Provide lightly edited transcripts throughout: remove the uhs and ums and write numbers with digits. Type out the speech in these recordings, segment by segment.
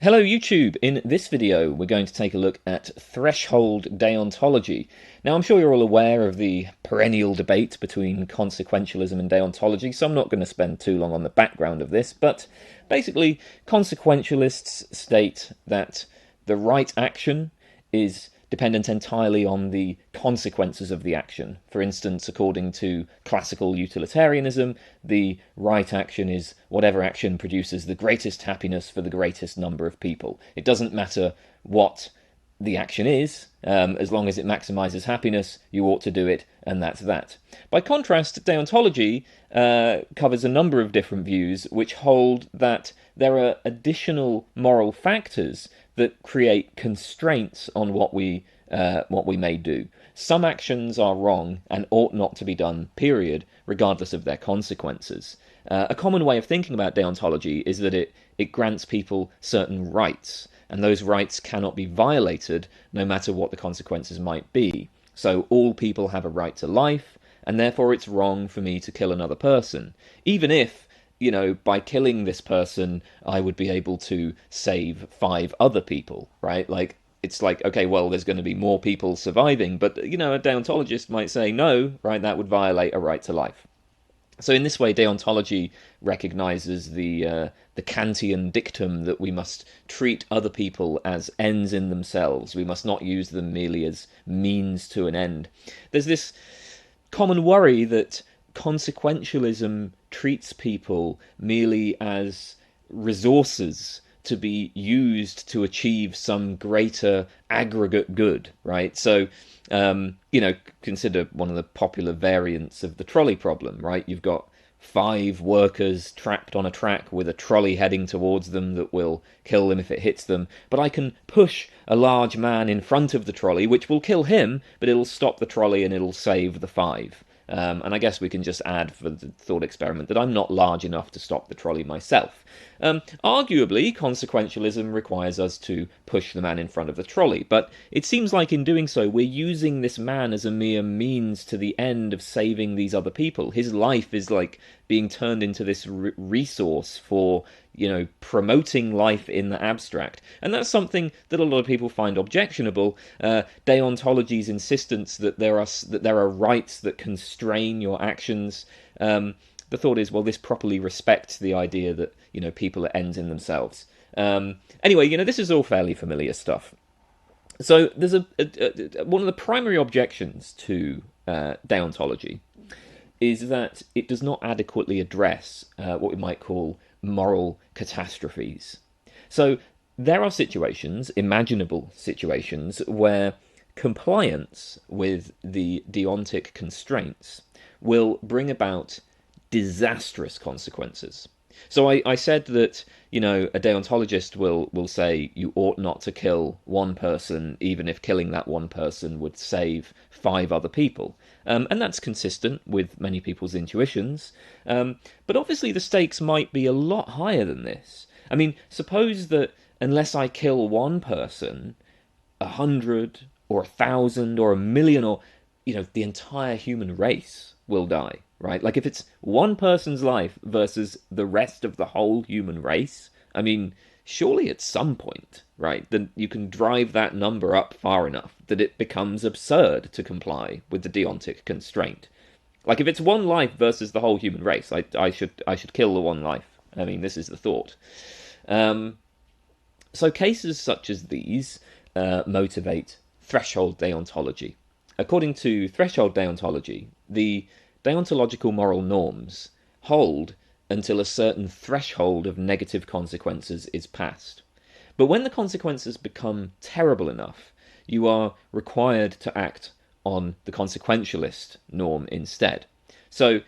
Hello YouTube! In this video we're going to take a look at threshold deontology. Now I'm sure you're all aware of the perennial debate between consequentialism and deontology, so I'm not going to spend too long on the background of this, but basically consequentialists state that the right action is dependent entirely on the consequences of the action. For instance, according to classical utilitarianism, the right action is whatever action produces the greatest happiness for the greatest number of people. It doesn't matter what the action is, as long as it maximizes happiness, you ought to do it, and that's that. By contrast, deontology covers a number of different views which hold that there are additional moral factors that create constraints on what we may do. Some actions are wrong and ought not to be done, period, regardless of their consequences. A common way of thinking about deontology is that it grants people certain rights, and those rights cannot be violated no matter what the consequences might be. So all people have a right to life, and therefore it's wrong for me to kill another person, even if, by killing this person, I would be able to save 5 other people, right? It's like, okay, well, there's going to be more people surviving, but, a deontologist might say, no, right, that would violate a right to life. So in this way, deontology recognizes the Kantian dictum that we must treat other people as ends in themselves. We must not use them merely as means to an end. There's this common worry that consequentialism treats people merely as resources to be used to achieve some greater aggregate good, right? So, consider one of the popular variants of the trolley problem, right? You've got 5 workers trapped on a track with a trolley heading towards them that will kill them if it hits them, but I can push a large man in front of the trolley, which will kill him, but it'll stop the trolley and it'll save the 5. And I guess we can just add for the thought experiment that I'm not large enough to stop the trolley myself. Arguably, consequentialism requires us to push the man in front of the trolley, but it seems like in doing so we're using this man as a mere means to the end of saving these other people. His life is like being turned into this resource for, promoting life in the abstract. And that's something that a lot of people find objectionable. Deontology's insistence that there are rights that constrain your actions. The thought is, well, this properly respects the idea that, people are ends in themselves. Anyway, this is all fairly familiar stuff. So there's one of the primary objections to deontology is that it does not adequately address what we might call moral catastrophes. So there are situations, imaginable situations, where compliance with the deontic constraints will bring about disastrous consequences. So I said that, a deontologist will say you ought not to kill one person, even if killing that one person would save 5 other people. And that's consistent with many people's intuitions. But obviously the stakes might be a lot higher than this. I mean, suppose that unless I kill one person, 100 or 1,000 or 1,000,000 or, the entire human race will die, right? Like if it's one person's life versus the rest of the whole human race, I mean, surely at some point, right, then you can drive that number up far enough that it becomes absurd to comply with the deontic constraint. Like if it's one life versus the whole human race, I should kill the one life. I mean, this is the thought. So cases such as these motivate threshold deontology. According to threshold deontology, the deontological moral norms hold until a certain threshold of negative consequences is passed. But when the consequences become terrible enough, you are required to act on the consequentialist norm instead. So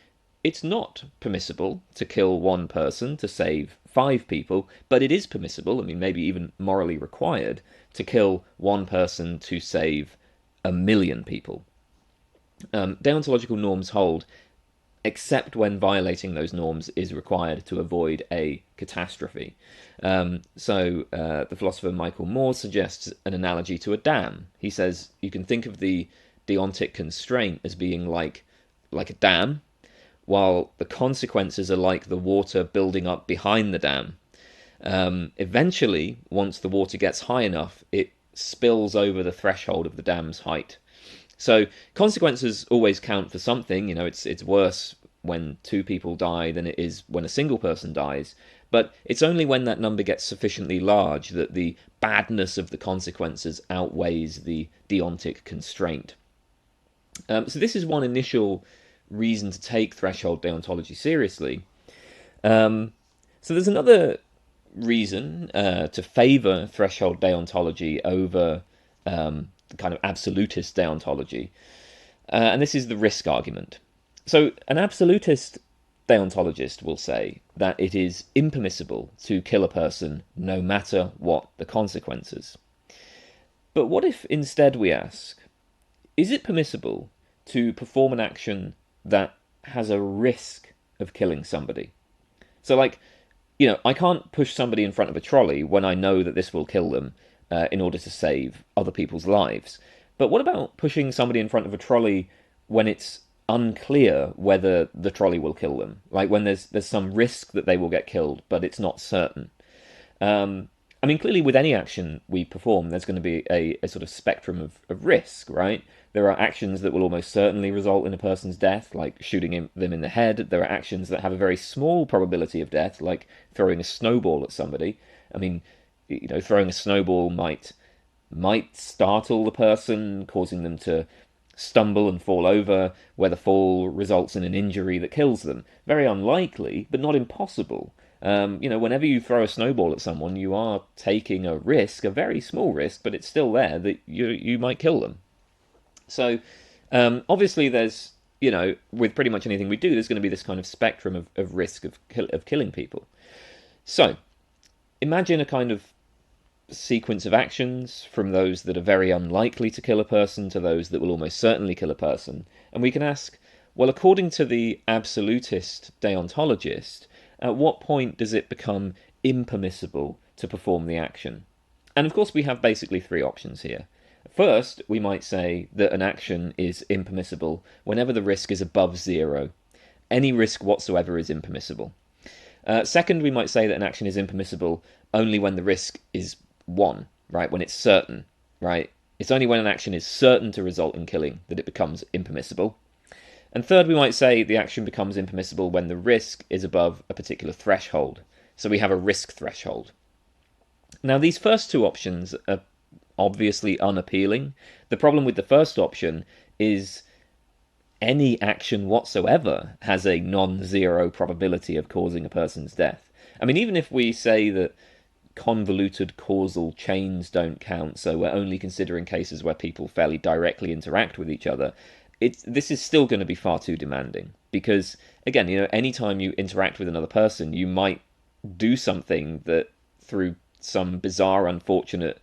it's not permissible to kill one person to save 5 people, but it is permissible, I mean maybe even morally required, to kill one person to save 1,000,000 people. Deontological norms hold except when violating those norms is required to avoid a catastrophe. The philosopher Michael Moore suggests an analogy to a dam. He says you can think of the deontic constraint as being like a dam, while the consequences are like the water building up behind the dam. Eventually, once the water gets high enough, it spills over the threshold of the dam's height. So consequences always count for something. It's worse when two people die than it is when a single person dies. But it's only when that number gets sufficiently large that the badness of the consequences outweighs the deontic constraint. So this is one initial reason to take threshold deontology seriously. So there's another reason to favour threshold deontology over kind of absolutist deontology, and this is the risk argument. So an absolutist deontologist will say that it is impermissible to kill a person no matter what the consequences. But what if instead we ask, is it permissible to perform an action that has a risk of killing somebody? So, like, I can't push somebody in front of a trolley when I know that this will kill them in order to save other people's lives. But what about pushing somebody in front of a trolley when it's unclear whether the trolley will kill them? Like when there's some risk that they will get killed, but it's not certain. Clearly with any action we perform, there's going to be a sort of spectrum of risk, right? There are actions that will almost certainly result in a person's death, like shooting them in the head. There are actions that have a very small probability of death, like throwing a snowball at somebody. Throwing a snowball might startle the person, causing them to stumble and fall over, where the fall results in an injury that kills them. Very unlikely, but not impossible. Whenever you throw a snowball at someone, you are taking a risk, a very small risk, but it's still there that you might kill them. So, obviously, there's, with pretty much anything we do, there's going to be this kind of spectrum of risk of killing people. So, imagine a kind of sequence of actions from those that are very unlikely to kill a person to those that will almost certainly kill a person. And we can ask, well, according to the absolutist deontologist, at what point does it become impermissible to perform the action? And of course, we have basically three options here. First, we might say that an action is impermissible whenever the risk is above zero. Any risk whatsoever is impermissible. Second, we might say that an action is impermissible only when the risk is 1, right? When it's certain, right? It's only when an action is certain to result in killing that it becomes impermissible. And third, we might say the action becomes impermissible when the risk is above a particular threshold. So we have a risk threshold. Now, these first two options are obviously unappealing. The problem with the first option is any action whatsoever has a non-zero probability of causing a person's death. Even if we say that convoluted causal chains don't count, so we're only considering cases where people fairly directly interact with each other, this is still going to be far too demanding. Because, again, anytime you interact with another person, you might do something that, through some bizarre, unfortunate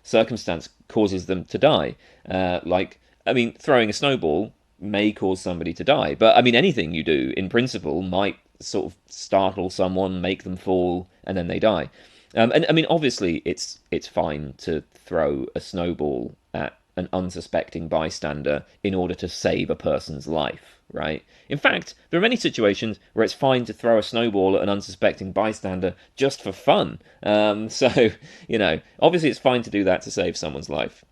circumstance, causes them to die. Throwing a snowball may cause somebody to die, but anything you do in principle might sort of startle someone, make them fall, and then they die. Obviously, it's fine to throw a snowball at an unsuspecting bystander in order to save a person's life, right? In fact, there are many situations where it's fine to throw a snowball at an unsuspecting bystander just for fun. Obviously it's fine to do that to save someone's life.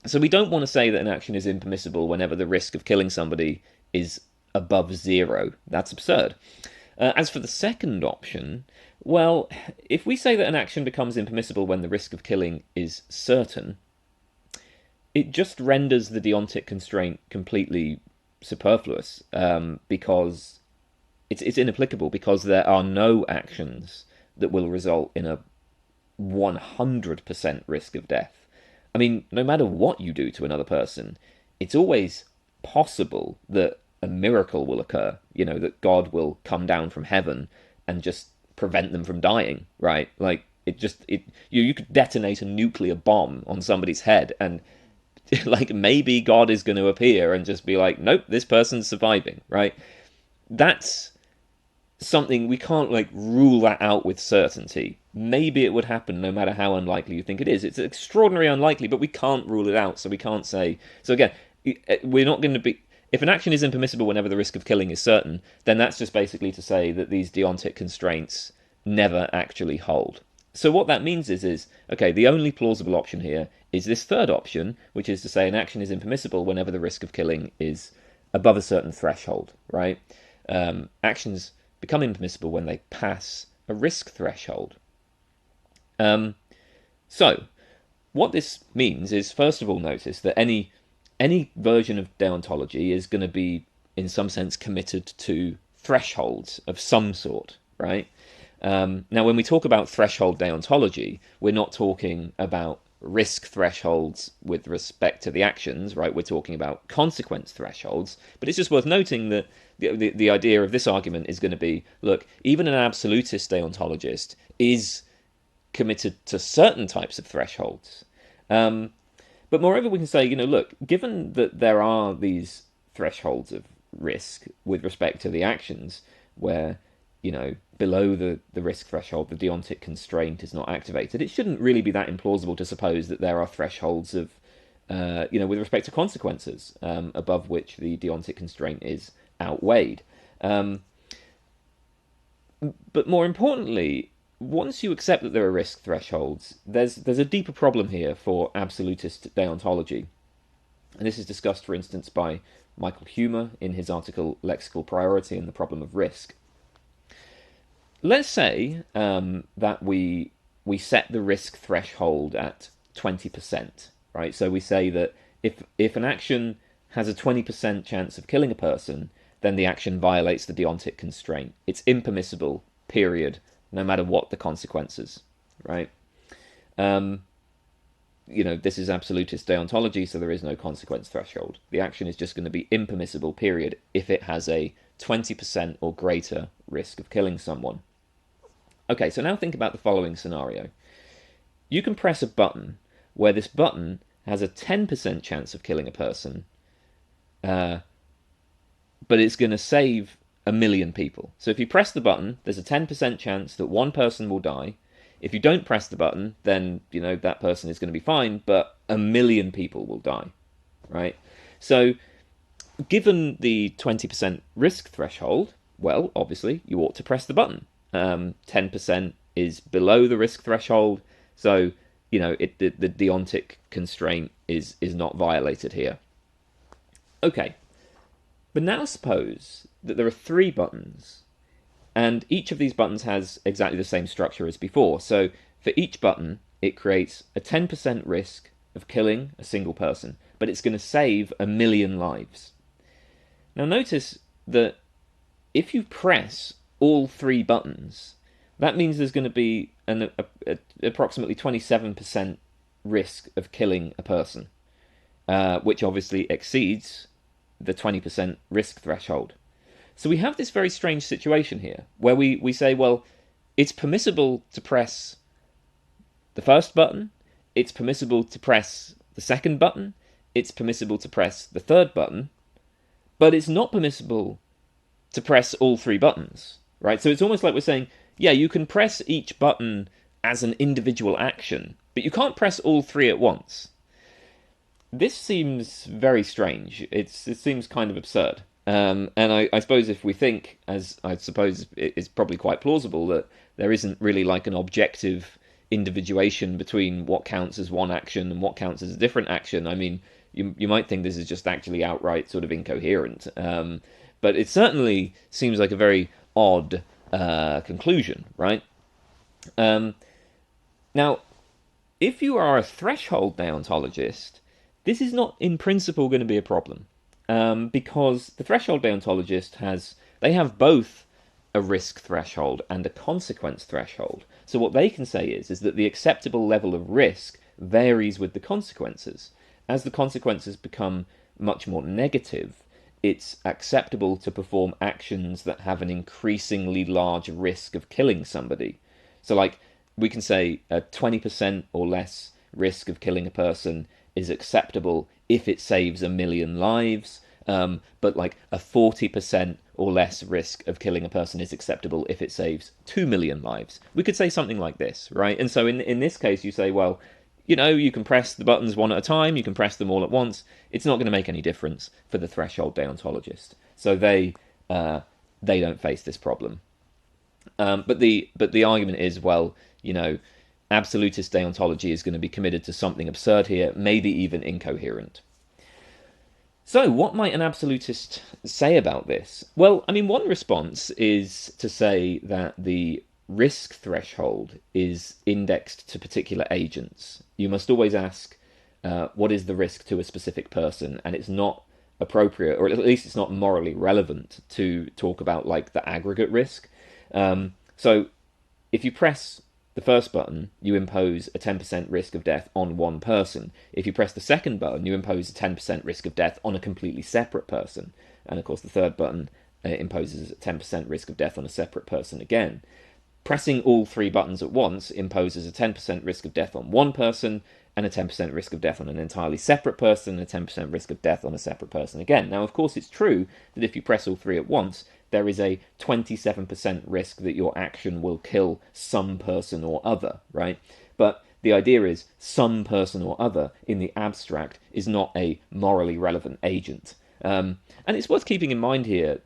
So we don't want to say that an action is impermissible whenever the risk of killing somebody is above zero. That's absurd. As for the second option, well, if we say that an action becomes impermissible when the risk of killing is certain, it just renders the deontic constraint completely superfluous, because it's inapplicable, because there are no actions that will result in a 100% risk of death. No matter what you do to another person, it's always possible that a miracle will occur, that God will come down from heaven and just prevent them from dying, right? You could detonate a nuclear bomb on somebody's head and maybe God is going to appear and just be like, nope, this person's surviving, right? That's something we can't rule that out with certainty. Maybe it would happen no matter how unlikely you think it is. It's extraordinarily unlikely, but we can't rule it out, so we can't say. So again, we're not going to be. If an action is impermissible whenever the risk of killing is certain, then that's just basically to say that these deontic constraints never actually hold. So what that means is okay, the only plausible option here is this third option, which is to say an action is impermissible whenever the risk of killing is above a certain threshold, right? Actions become impermissible when they pass a risk threshold. So what this means is, first of all, notice that any version of deontology is going to be, in some sense, committed to thresholds of some sort, right? Now, when we talk about threshold deontology, we're not talking about risk thresholds with respect to the actions, right? We're talking about consequence thresholds. But it's just worth noting that the idea of this argument is going to be, look, even an absolutist deontologist is committed to certain types of thresholds. But moreover, we can say, look, given that there are these thresholds of risk with respect to the actions where, below the risk threshold, the deontic constraint is not activated, it shouldn't really be that implausible to suppose that there are thresholds of, with respect to consequences, above which the deontic constraint is outweighed. But more importantly, once you accept that there are risk thresholds, there's a deeper problem here for absolutist deontology. And this is discussed, for instance, by Michael Huemer in his article Lexical Priority and the Problem of Risk. Let's say that we set the risk threshold at 20%, right? So we say that if an action has a 20% chance of killing a person, then the action violates the deontic constraint. It's impermissible, period, no matter what the consequences, right? This is absolutist deontology, so there is no consequence threshold. The action is just going to be impermissible, period, if it has a 20% or greater risk of killing someone. Okay, so now think about the following scenario. You can press a button where this button has a 10% chance of killing a person, but it's going to save 1 million people. So if you press the button, there's a 10% chance that one person will die. If you don't press the button, then, that person is going to be fine, but 1 million people will die, right? So given the 20% risk threshold, well, obviously, you ought to press the button. 10% is below the risk threshold, so, the deontic constraint is not violated here. Okay, but now suppose that there are 3 buttons, and each of these buttons has exactly the same structure as before. So for each button, it creates a 10% risk of killing a single person, but it's going to save 1 million lives. Now notice that if you press all 3 buttons, that means there's going to be an approximately 27% risk of killing a person, which obviously exceeds the 20% risk threshold. So we have this very strange situation here, where we say, well, it's permissible to press the first button, it's permissible to press the second button, it's permissible to press the third button, but it's not permissible to press all 3 buttons, right? So it's almost like we're saying, yeah, you can press each button as an individual action, but you can't press all 3 at once. This seems very strange. It seems kind of absurd. And I suppose if we think, as I suppose it's probably quite plausible, that there isn't really like an objective individuation between what counts as one action and what counts as a different action. I mean, you might think this is just actually outright sort of incoherent. But it certainly seems like a very odd conclusion, right? Now, if you are a threshold deontologist, this is not in principle going to be a problem. Because the threshold deontologist have both a risk threshold and a consequence threshold. So what they can say is that the acceptable level of risk varies with the consequences. As the consequences become much more negative, it's acceptable to perform actions that have an increasingly large risk of killing somebody. So like we can say a 20% or less risk of killing a person is acceptable if it saves 1 million lives, but like a 40% or less risk of killing a person is acceptable if it saves 2 million lives. We could say something like this, right? And so in this case, you say, well, you can press the buttons one at a time, you can press them all at once. It's not going to make any difference for the threshold deontologist. So they don't face this problem. But the argument is, well, you know, absolutist deontology is going to be committed to something absurd here, maybe even incoherent. So, what might an absolutist say about this? Well, I mean, one response is to say that the risk threshold is indexed to particular agents. You must always ask, what is the risk to a specific person? And it's not appropriate, or at least it's not morally relevant, to talk about like the aggregate risk. So, if you press the first button, you impose a 10% risk of death on one person. If you press the second button, you impose a 10% risk of death on a completely separate person. And of course, the third button imposes a 10% risk of death on a separate person again. Pressing all three buttons at once imposes a 10% risk of death on one person, and a 10% risk of death on an entirely separate person, and a 10% risk of death on a separate person again. Now, of course, it's true that if you press all three at once, there is a 27% risk that your action will kill some person or other, right? But the idea is some person or other in the abstract is not a morally relevant agent. And it's worth keeping in mind here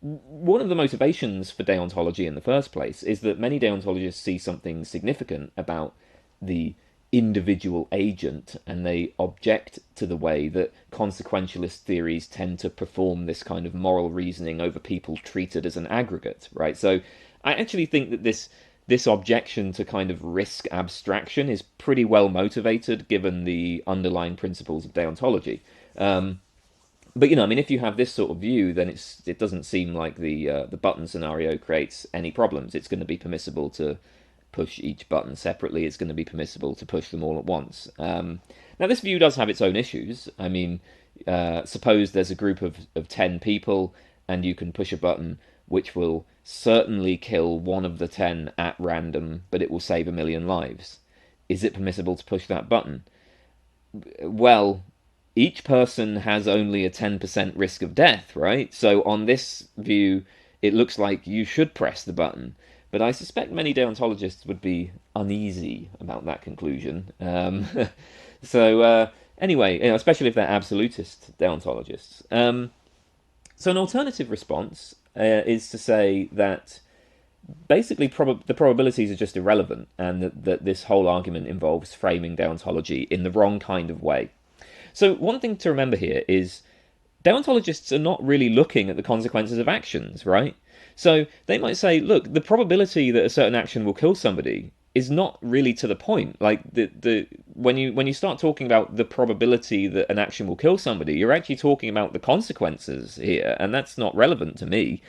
one of the motivations for deontology in the first place is that many deontologists see something significant about the individual agent, and they object to the way that consequentialist theories tend to perform this kind of moral reasoning over people treated as an aggregate, right? So I actually think that this objection to kind of risk abstraction is pretty well motivated given the underlying principles of deontology. But I mean, if you have this sort of view, then it doesn't seem like the button scenario creates any problems. It's going to be permissible to push each button separately. It's going to be permissible to push them all at once. Now, this view does have its own issues. I mean, suppose there's a group of 10 people, and you can push a button which will certainly kill one of the 10 at random, but it will save 1,000,000 lives. Is it permissible to push that button? Well, each person has only a 10% risk of death, right? So on this view, it looks like you should press the button. But I suspect many deontologists would be uneasy about that conclusion. Anyway, especially if they're absolutist deontologists. So an alternative response is to say that basically the probabilities are just irrelevant, and that this whole argument involves framing deontology in the wrong kind of way. So one thing to remember here is deontologists are not really looking at the consequences of actions, right? So they might say, look, the probability that a certain action will kill somebody is not really to the point. Like when you start talking about the probability that an action will kill somebody, you're actually talking about the consequences here, and that's not relevant to me.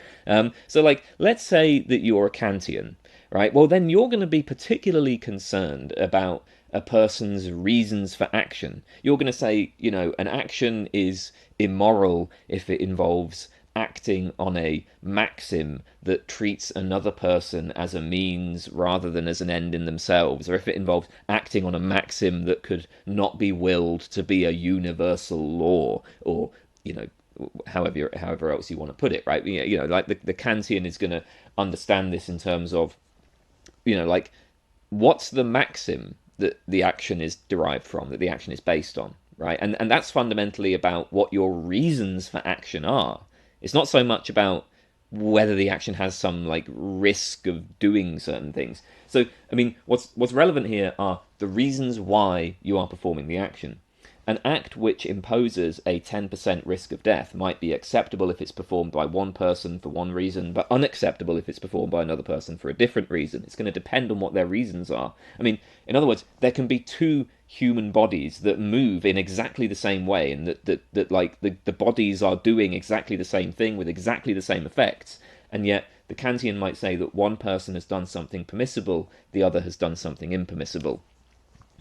So like, let's say that you're a Kantian, right? Well, then you're going to be particularly concerned about a person's reasons for action. You're going to say, an action is immoral if it involves acting on a maxim that treats another person as a means rather than as an end in themselves, or if it involves acting on a maxim that could not be willed to be a universal law, or however else you want to put it, right? Like the Kantian is going to understand this in terms of, like, what's the maxim that the action is derived from, that the action is based on, right? And that's fundamentally about what your reasons for action are. It's not so much about whether the action has some like risk of doing certain things. So, I mean, what's relevant here are the reasons why you are performing the action. An act which imposes a 10% risk of death might be acceptable if it's performed by one person for one reason, but unacceptable if it's performed by another person for a different reason. It's going to depend on what their reasons are. I mean, in other words, there can be two human bodies that move in exactly the same way, and that like the bodies are doing exactly the same thing with exactly the same effects, and yet the Kantian might say that one person has done something permissible, the other has done something impermissible.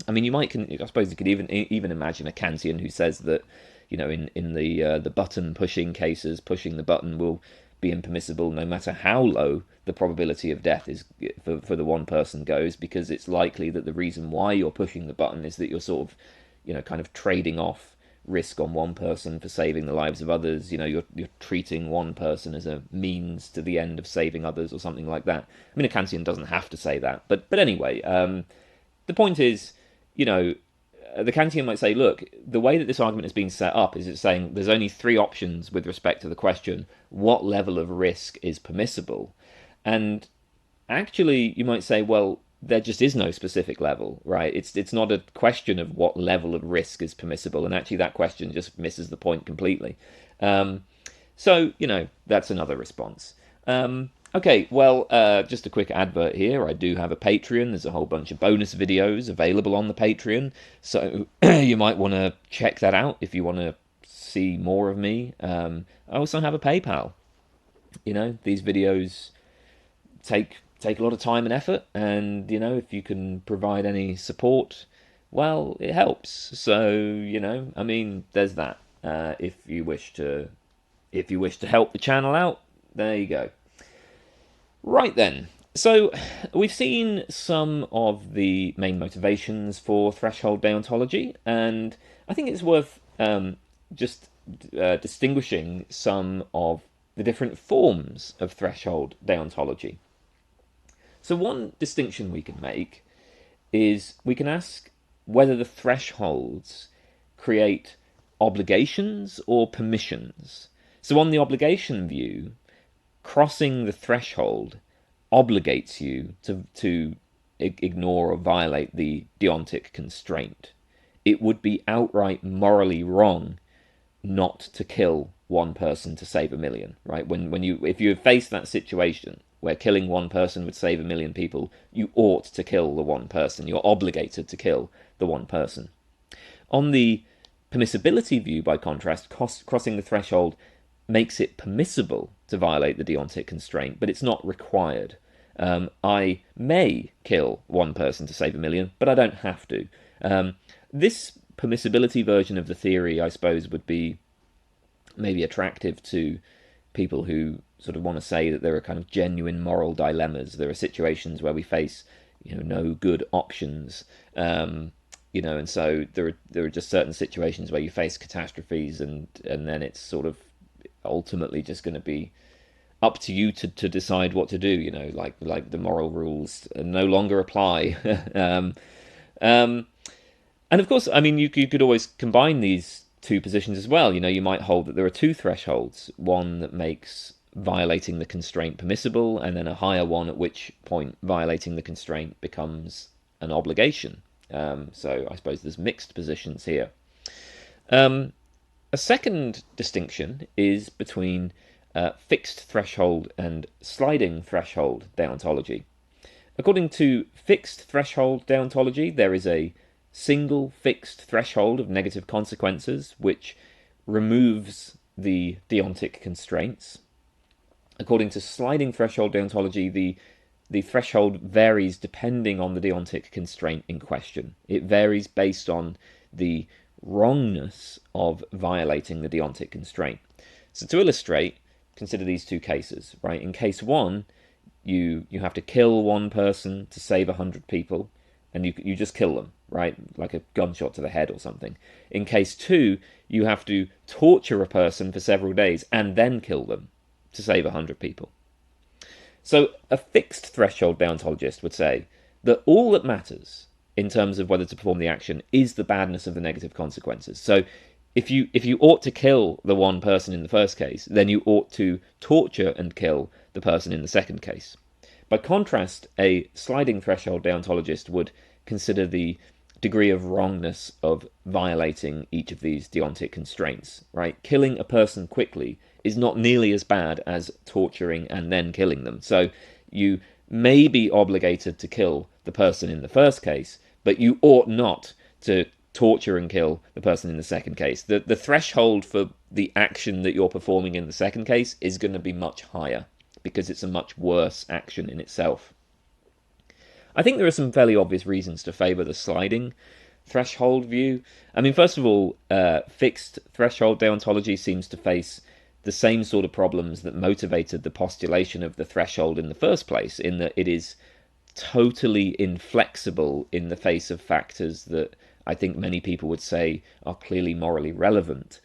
I mean, I suppose you could even imagine a Kantian who says that, in the button pushing cases, pushing the button will be impermissible no matter how low the probability of death is for the one person goes, because it's likely that the reason why you're pushing the button is that you're sort of, kind of trading off risk on one person for saving the lives of others. You're treating one person as a means to the end of saving others, or something like that. I mean, a Kantian doesn't have to say that, but anyway, the point is, the Kantian might say, look, the way that this argument has been set up is it's saying there's only three options with respect to the question, what level of risk is permissible? And actually, you might say, well, there just is no specific level, right? It's not a question of what level of risk is permissible, and actually that question just misses the point completely. Um, so, that's another response. Okay, well, just a quick advert here. I do have a Patreon. There's a whole bunch of bonus videos available on the Patreon. So you might want to check that out if you want to see more of me. I also have a PayPal. These videos take a lot of time and effort, and if you can provide any support, well, it helps. So I mean, there's that. If you wish to help the channel out, there you go. Right then. So we've seen some of the main motivations for threshold deontology, and I think it's worth just distinguishing some of the different forms of threshold deontology. So one distinction we can make is we can ask whether the thresholds create obligations or permissions. So on the obligation view, crossing the threshold obligates you to ignore or violate the deontic constraint. It would be outright morally wrong not to kill one person to save a million, right? If you face that situation where killing one person would save a million people, you ought to kill the one person. You're obligated to kill the one person. On the permissibility view, by contrast, crossing the threshold makes it permissible to violate the deontic constraint, but it's not required. I may kill one person to save a million, but I don't have to. This permissibility version of the theory, I suppose, would be maybe attractive to people who sort of want to say that there are kind of genuine moral dilemmas. There are situations where we face, no good options, and so there are just certain situations where you face catastrophes, and then it's sort of ultimately just going to be up to you to decide what to do. Like the moral rules no longer apply. And of course, I mean, you could always combine these two positions as well. You might hold that there are two thresholds, one that makes violating the constraint permissible, and then a higher one at which point violating the constraint becomes an obligation. So I suppose there's mixed positions here. A second distinction is between fixed threshold and sliding threshold deontology. According to fixed threshold deontology, there is a single fixed threshold of negative consequences which removes the deontic constraints. According to sliding threshold deontology, the threshold varies depending on the deontic constraint in question. It varies based on the wrongness of violating the deontic constraint. So to illustrate, consider these two cases, right? In case one, you have to kill one person to save 100 people, and you just kill them, right? Like a gunshot to the head or something. In case two, you have to torture a person for several days and then kill them to save 100 people. So a fixed threshold deontologist would say that all that matters in terms of whether to perform the action is the badness of the negative consequences. So if you ought to kill the one person in the first case, then you ought to torture and kill the person in the second case. By contrast, a sliding threshold deontologist would consider the degree of wrongness of violating each of these deontic constraints, right? Killing a person quickly is not nearly as bad as torturing and then killing them. So you may be obligated to kill the person in the first case, but you ought not to torture and kill the person in the second case. The threshold for the action that you're performing in the second case is going to be much higher because it's a much worse action in itself. I think there are some fairly obvious reasons to favour the sliding threshold view. I mean, first of all, fixed threshold deontology seems to face the same sort of problems that motivated the postulation of the threshold in the first place, in that it is totally inflexible in the face of factors that I think many people would say are clearly morally relevant.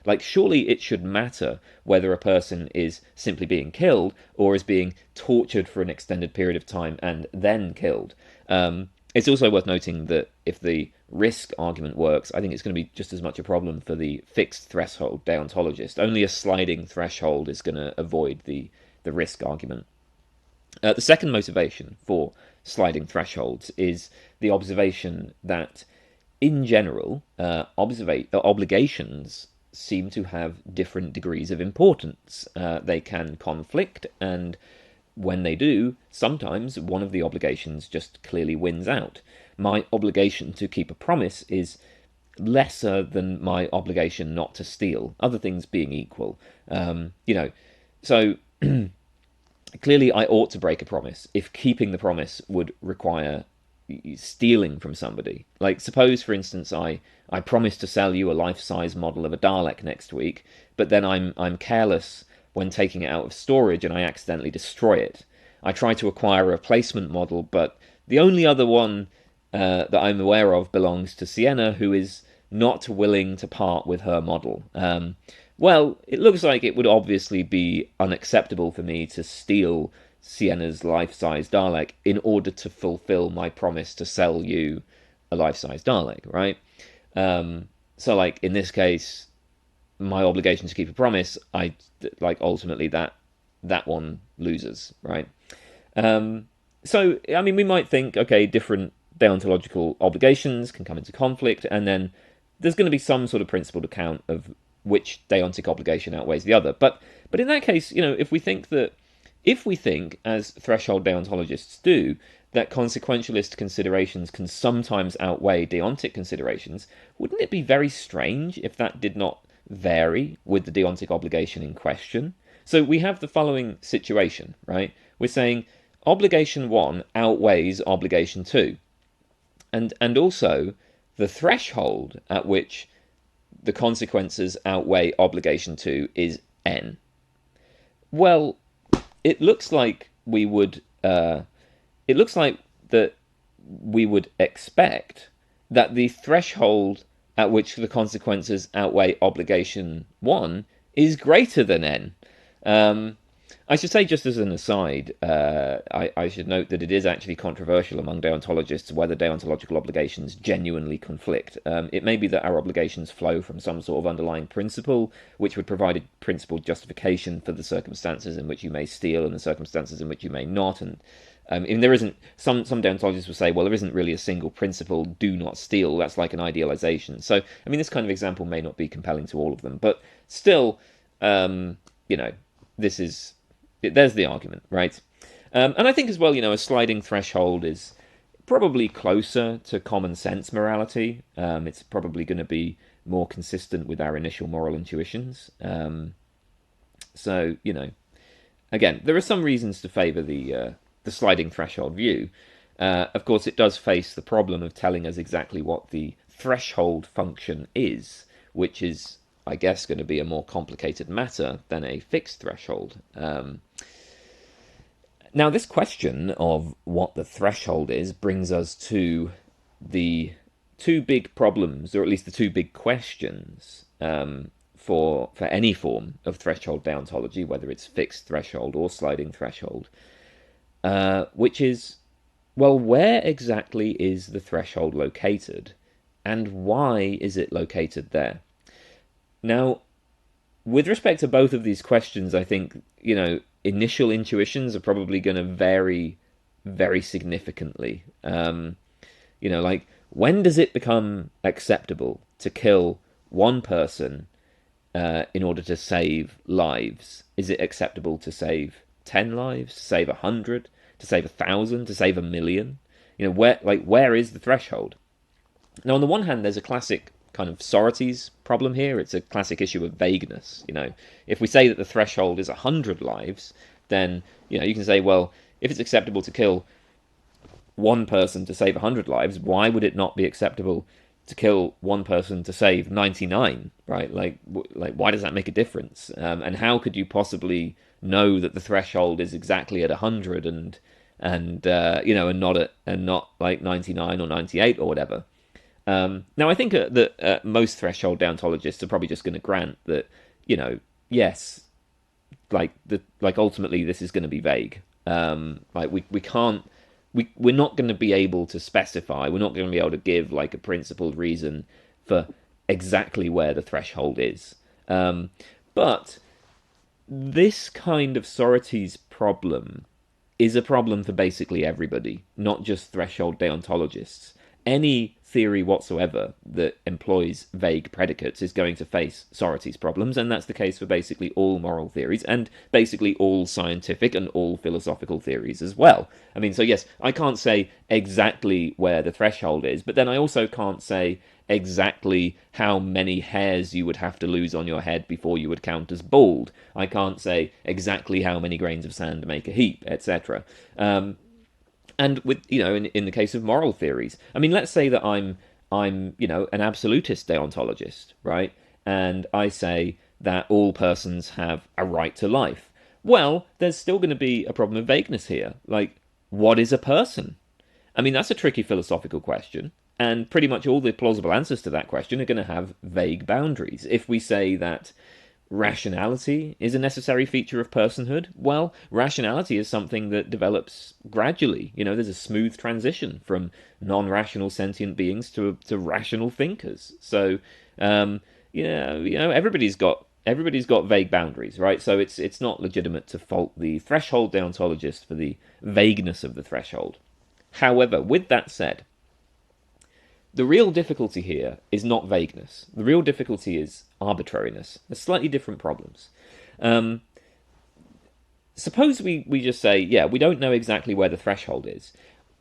Like, surely it should matter whether a person is simply being killed or is being tortured for an extended period of time and then killed. It's also worth noting that if the risk argument works, I think it's going to be just as much a problem for the fixed threshold deontologist. Only a sliding threshold is going to avoid the risk argument. The second motivation for sliding thresholds is the observation that, in general, obligations seem to have different degrees of importance. They can conflict, and when they do, sometimes one of the obligations just clearly wins out. My obligation to keep a promise is lesser than my obligation not to steal, other things being equal. So clearly I ought to break a promise if keeping the promise would require stealing from somebody. Like, suppose, for instance, I promise to sell you a life-size model of a Dalek next week, but then I'm careless when taking it out of storage and I accidentally destroy it. I try to acquire a replacement model, but the only other one that I'm aware of belongs to Sienna, who is not willing to part with her model. Well, it looks like it would obviously be unacceptable for me to steal Sienna's life-size Dalek in order to fulfill my promise to sell you a life-size Dalek, right? So, like, in this case, my obligation to keep a promise, ultimately that one loses, right? So, I mean, we might think, okay, different deontological obligations can come into conflict, and then there's going to be some sort of principled account of which deontic obligation outweighs the other. But in that case, if we think, as threshold deontologists do, that consequentialist considerations can sometimes outweigh deontic considerations, wouldn't it be very strange if that did not vary with the deontic obligation in question? So we have the following situation, right? We're saying obligation 1 outweighs obligation 2. And also the threshold at which the consequences outweigh obligation 2 is n. Well, it looks like we would expect that the threshold at which the consequences outweigh obligation 1 is greater than n. I should say, just as an aside, I should note that it is actually controversial among deontologists whether deontological obligations genuinely conflict. It may be that our obligations flow from some sort of underlying principle, which would provide a principled justification for the circumstances in which you may steal and the circumstances in which you may not. And there isn't, some deontologists will say, well, there isn't really a single principle, do not steal. That's like an idealization. So, I mean, this kind of example may not be compelling to all of them, but still, this is. There's the argument, right? And I think as well, a sliding threshold is probably closer to common sense morality. It's probably going to be more consistent with our initial moral intuitions. So, again, there are some reasons to favour the sliding threshold view. Of course, it does face the problem of telling us exactly what the threshold function is, which is, I guess, going to be a more complicated matter than a fixed threshold. Now, this question of what the threshold is brings us to the two big problems, or at least the two big questions, for any form of threshold deontology, whether it's fixed threshold or sliding threshold, which is, well, where exactly is the threshold located, and why is it located there? Now, with respect to both of these questions, I think, initial intuitions are probably going to vary very significantly. Like, when does it become acceptable to kill one person in order to save lives? Is it acceptable to save 10 lives, to save 100, to save 1,000, to save 1,000,000? Where is the threshold? Now, on the one hand, there's a classic kind of Sorites problem here. It's a classic issue of vagueness. If we say that the threshold is 100 lives, then you can say, well, if it's acceptable to kill one person to save 100 lives, why would it not be acceptable to kill one person to save 99? Right? Like why does that make a difference? And how could you possibly know that the threshold is exactly at 100 and not like 99 or 98 or whatever? Now, I think that most threshold deontologists are probably just going to grant that, yes, ultimately this is going to be vague. We're not going to be able to specify. We're not going to be able to give like a principled reason for exactly where the threshold is. But this kind of Sorites problem is a problem for basically everybody, not just threshold deontologists. Any theory whatsoever that employs vague predicates is going to face Socrates problems, and that's the case for basically all moral theories and basically all scientific and all philosophical theories as well. I mean, so yes, I can't say exactly where the threshold is, but then I also can't say exactly how many hairs you would have to lose on your head before you would count as bald. I can't say exactly how many grains of sand make a heap, etc. And with in the case of moral theories, I mean, let's say that I'm an absolutist deontologist, right? And I say that all persons have a right to life. Well, there's still going to be a problem of vagueness here. Like, what is a person? I mean, that's a tricky philosophical question, and pretty much all the plausible answers to that question are going to have vague boundaries. If we say that rationality is a necessary feature of personhood, well, rationality is something that develops gradually. There's a smooth transition from non-rational sentient beings to rational thinkers. So, everybody's got vague boundaries, right? So it's not legitimate to fault the threshold deontologist for the vagueness of the threshold. However, with that said, the real difficulty here is not vagueness. The real difficulty is arbitrariness. They're slightly different problems. Suppose we just say, yeah, we don't know exactly where the threshold is.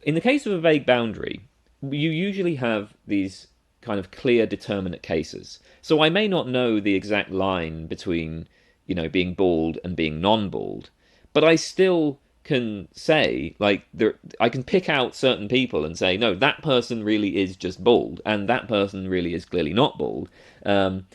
In the case of a vague boundary, you usually have these kind of clear determinate cases. So I may not know the exact line between, being bald and being non-bald, but I still can say, like, I can pick out certain people and say, no, that person really is just bald, and that person really is clearly not bald. And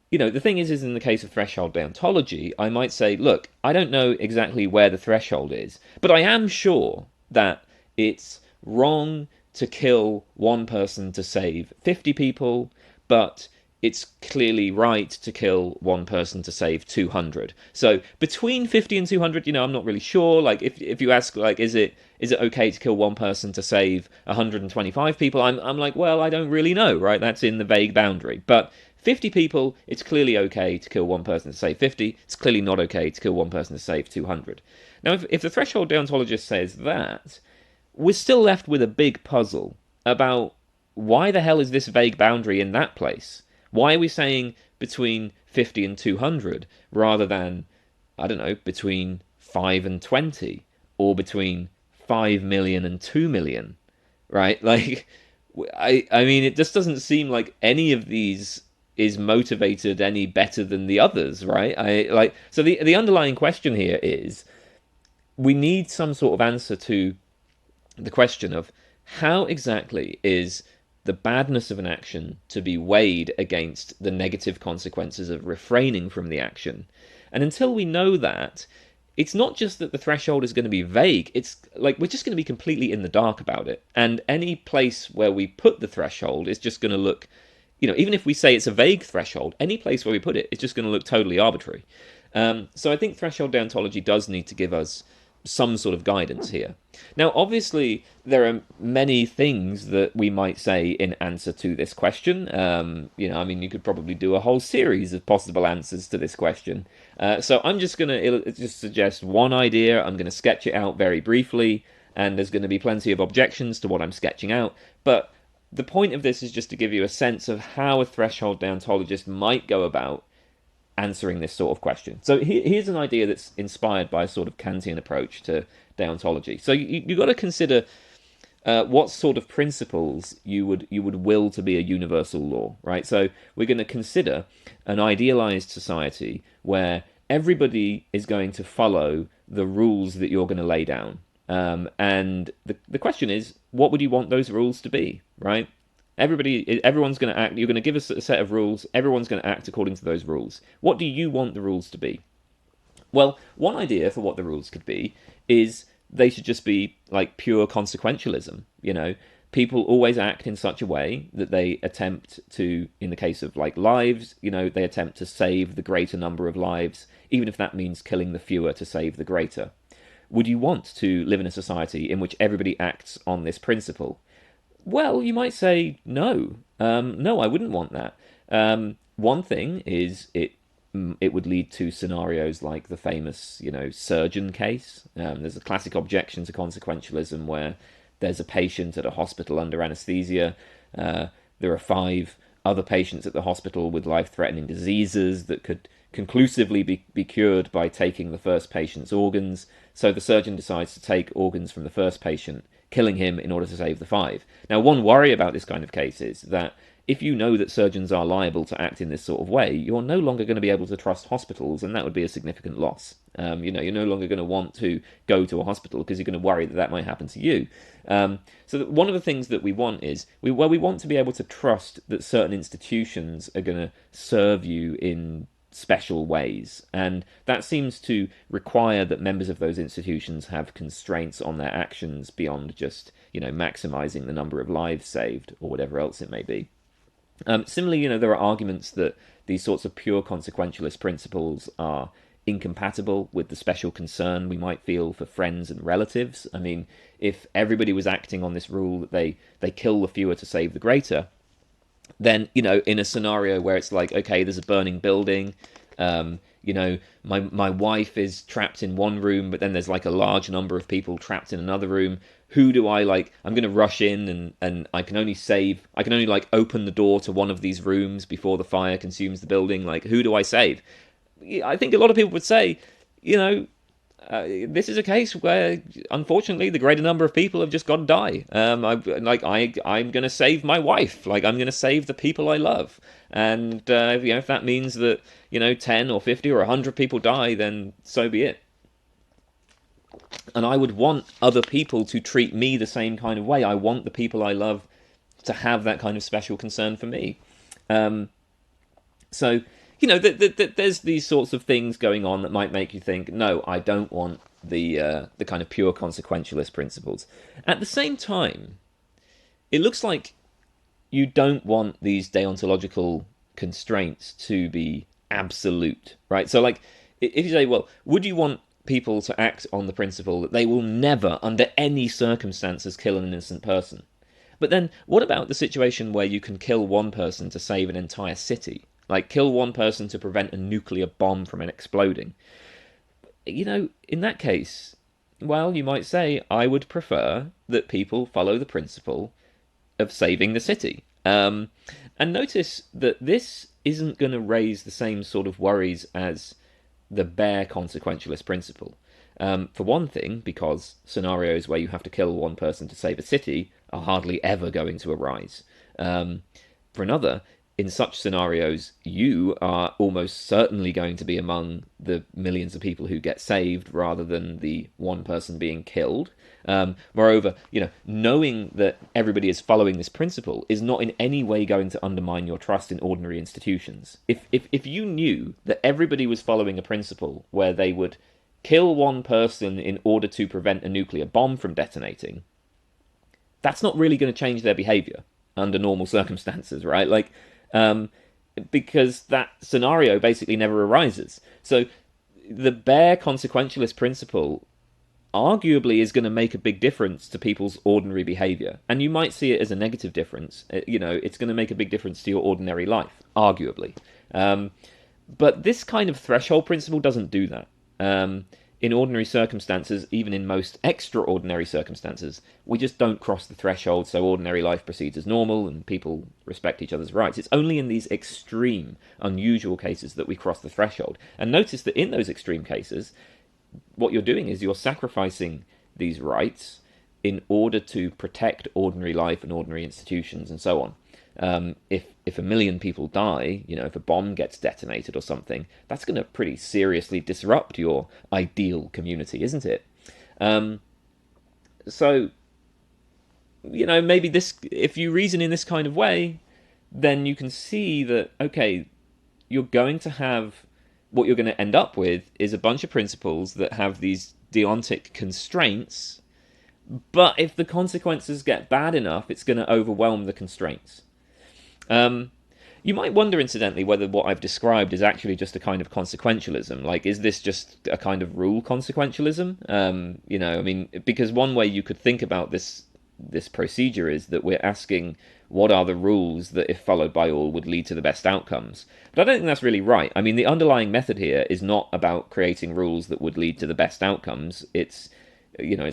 the thing is in the case of threshold deontology, I might say, look, I don't know exactly where the threshold is, but I am sure that it's wrong to kill one person to save 50 people, but it's clearly right to kill one person to save 200. So between 50 and 200, I'm not really sure. Like, if you ask, like, is it okay to kill one person to save 125 people? I'm like, well, I don't really know, right? That's in the vague boundary. But 50 people, it's clearly okay to kill one person to save 50. It's clearly not okay to kill one person to save 200. Now, if the threshold deontologist says that, we're still left with a big puzzle about why the hell is this vague boundary in that place? Why are we saying between 50 and 200 rather than, I don't know, between 5 and 20 or between 5 million and 2 million, right? Like, I mean, it just doesn't seem like any of these is motivated any better than the others, right? So the underlying question here is we need some sort of answer to the question of how exactly is the badness of an action to be weighed against the negative consequences of refraining from the action. And until we know that, it's not just that the threshold is going to be vague, it's like we're just going to be completely in the dark about it. And any place where we put the threshold is just going to look, even if we say it's a vague threshold, any place where we put it, it's just going to look totally arbitrary. So I think threshold deontology does need to give us some sort of guidance here. Now, obviously, there are many things that we might say in answer to this question. I mean, you could probably do a whole series of possible answers to this question. So I'm just going to just suggest one idea. I'm going to sketch it out very briefly, and there's going to be plenty of objections to what I'm sketching out. But the point of this is just to give you a sense of how a threshold deontologist might go about answering this sort of question. So here's an idea that's inspired by a sort of Kantian approach to deontology. So you've got to consider what sort of principles you would will to be a universal law, right? So we're going to consider an idealized society where everybody is going to follow the rules that you're going to lay down. And the question is, what would you want those rules to be, right? Everyone's going to act. You're going to give us a set of rules. Everyone's going to act according to those rules. What do you want the rules to be? Well, one idea for what the rules could be is they should just be like pure consequentialism. People always act in such a way that they attempt to, in the case of like lives, they attempt to save the greater number of lives, even if that means killing the fewer to save the greater. Would you want to live in a society in which everybody acts on this principle? Well, you might say no. No, I wouldn't want that. One thing is it it would lead to scenarios like the famous, surgeon case. There's a classic objection to consequentialism where there's a patient at a hospital under anesthesia. There are 5 other patients at the hospital with life-threatening diseases that could conclusively be cured by taking the first patient's organs. So the surgeon decides to take organs from the first patient, killing him in order to save the 5. Now, one worry about this kind of case is that if you know that surgeons are liable to act in this sort of way, you're no longer going to be able to trust hospitals, and that would be a significant loss. You're no longer going to want to go to a hospital because you're going to worry that that might happen to you. So one of the things that we want is, we want to be able to trust that certain institutions are going to serve you in special ways, and that seems to require that members of those institutions have constraints on their actions beyond just, maximizing the number of lives saved or whatever else it may be. Similarly, there are arguments that these sorts of pure consequentialist principles are incompatible with the special concern we might feel for friends and relatives. I mean, if everybody was acting on this rule that they kill the fewer to save the greater, then, in a scenario where it's like, okay, there's a burning building, my wife is trapped in one room, but then there's like a large number of people trapped in another room. Who do I I'm going to rush in and I can only open the door to one of these rooms before the fire consumes the building. Like, who do I save? I think a lot of people would say, this is a case where, unfortunately, the greater number of people have just got to die. I'm going to save my wife. I'm going to save the people I love. And, if that means that, 10 or 50 or 100 people die, then so be it. And I would want other people to treat me the same kind of way. I want the people I love to have that kind of special concern for me. So, there's these sorts of things going on that might make you think, no, I don't want the kind of pure consequentialist principles. At the same time, it looks like you don't want these deontological constraints to be absolute, right? So, if you say, well, would you want people to act on the principle that they will never, under any circumstances, kill an innocent person? But then, what about the situation where you can kill one person to save an entire city? Kill one person to prevent a nuclear bomb from exploding? In that case, well, you might say, I would prefer that people follow the principle of saving the city. And notice that this isn't going to raise the same sort of worries as the bare consequentialist principle. For one thing, because scenarios where you have to kill one person to save a city are hardly ever going to arise. For another, in such scenarios, you are almost certainly going to be among the millions of people who get saved rather than the one person being killed. Moreover, knowing that everybody is following this principle is not in any way going to undermine your trust in ordinary institutions. If you knew that everybody was following a principle where they would kill one person in order to prevent a nuclear bomb from detonating, that's not really going to change their behavior under normal circumstances, right? Because that scenario basically never arises. So the bare consequentialist principle arguably is going to make a big difference to people's ordinary behavior. And you might see it as a negative difference. It's going to make a big difference to your ordinary life, arguably. But this kind of threshold principle doesn't do that. In ordinary circumstances, even in most extraordinary circumstances, we just don't cross the threshold, so ordinary life proceeds as normal and people respect each other's rights. It's only in these extreme, unusual cases that we cross the threshold. And notice that in those extreme cases, what you're doing is you're sacrificing these rights in order to protect ordinary life and ordinary institutions and so on. If a million people die, if a bomb gets detonated or something, that's going to pretty seriously disrupt your ideal community, isn't it? So, maybe if you reason in this kind of way, then you can see that, okay, you're going to have, what you're going to end up with is a bunch of principles that have these deontic constraints, but if the consequences get bad enough, it's going to overwhelm the constraints. You might wonder, incidentally, whether what I've described is actually just a kind of consequentialism. Is this just a kind of rule consequentialism? Because one way you could think about this this procedure is that we're asking what are the rules that, if followed by all, would lead to the best outcomes. But I don't think that's really right. I mean, the underlying method here is not about creating rules that would lead to the best outcomes. It's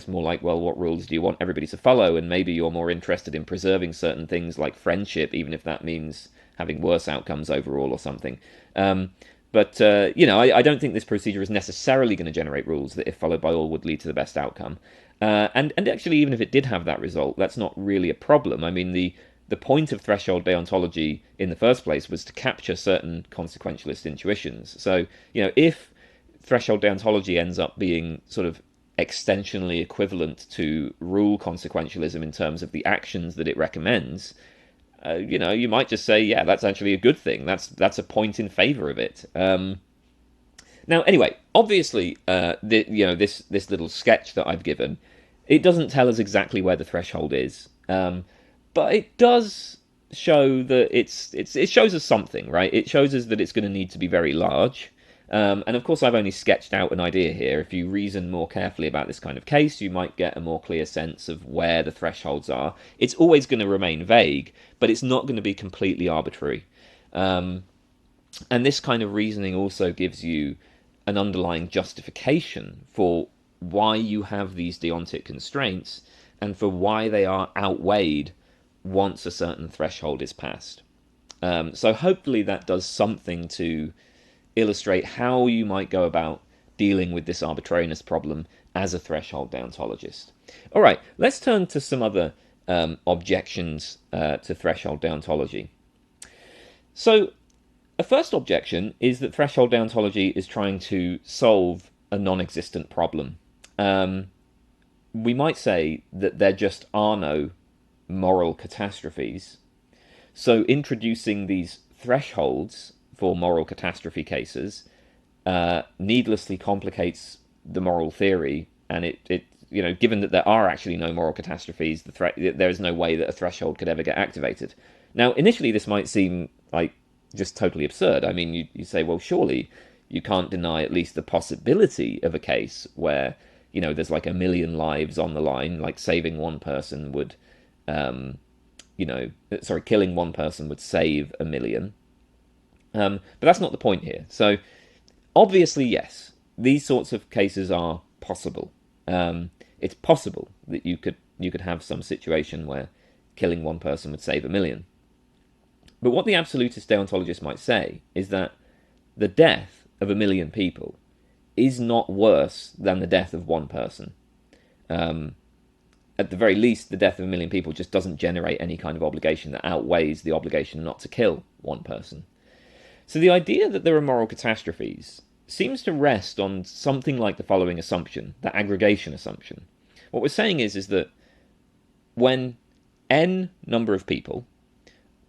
more like, well, what rules do you want everybody to follow? And maybe you're more interested in preserving certain things like friendship, even if that means having worse outcomes overall or something. I don't think this procedure is necessarily going to generate rules that, if followed by all, would lead to the best outcome. And actually, even if it did have that result, that's not really a problem. I mean, the point of threshold deontology in the first place was to capture certain consequentialist intuitions. So, if threshold deontology ends up being sort of extensionally equivalent to rule consequentialism in terms of the actions that it recommends, you might just say, yeah, that's actually a good thing. That's a point in favor of it. Now, anyway, obviously, this little sketch that I've given, it doesn't tell us exactly where the threshold is, but it does show that it shows us something, right? It shows us that it's going to need to be very large. And of course, I've only sketched out an idea here. If you reason more carefully about this kind of case, you might get a more clear sense of where the thresholds are. It's always going to remain vague, but it's not going to be completely arbitrary. And this kind of reasoning also gives you an underlying justification for why you have these deontic constraints and for why they are outweighed once a certain threshold is passed. So hopefully that does something to illustrate how you might go about dealing with this arbitrariness problem as a threshold deontologist. All right, let's turn to some other objections to threshold deontology. So a first objection is that threshold deontology is trying to solve a non-existent problem. We might say that there just are no moral catastrophes. So introducing these thresholds for moral catastrophe cases needlessly complicates the moral theory, and it given that there are actually no moral catastrophes, there is no way that a threshold could ever get activated. Now, initially, this might seem like just totally absurd. I mean, you say, well, surely you can't deny at least the possibility of a case where there's like 1 million lives on the line, like saving one person would, killing one person would save 1 million. But that's not the point here. So, obviously, yes, these sorts of cases are possible. It's possible that you could have some situation where killing one person would save 1 million. But what the absolutist deontologist might say is that the death of 1 million people is not worse than the death of one person. At the very least, the death of 1 million people just doesn't generate any kind of obligation that outweighs the obligation not to kill one person. So the idea that there are moral catastrophes seems to rest on something like the following assumption, the aggregation assumption. What we're saying is that when n number of people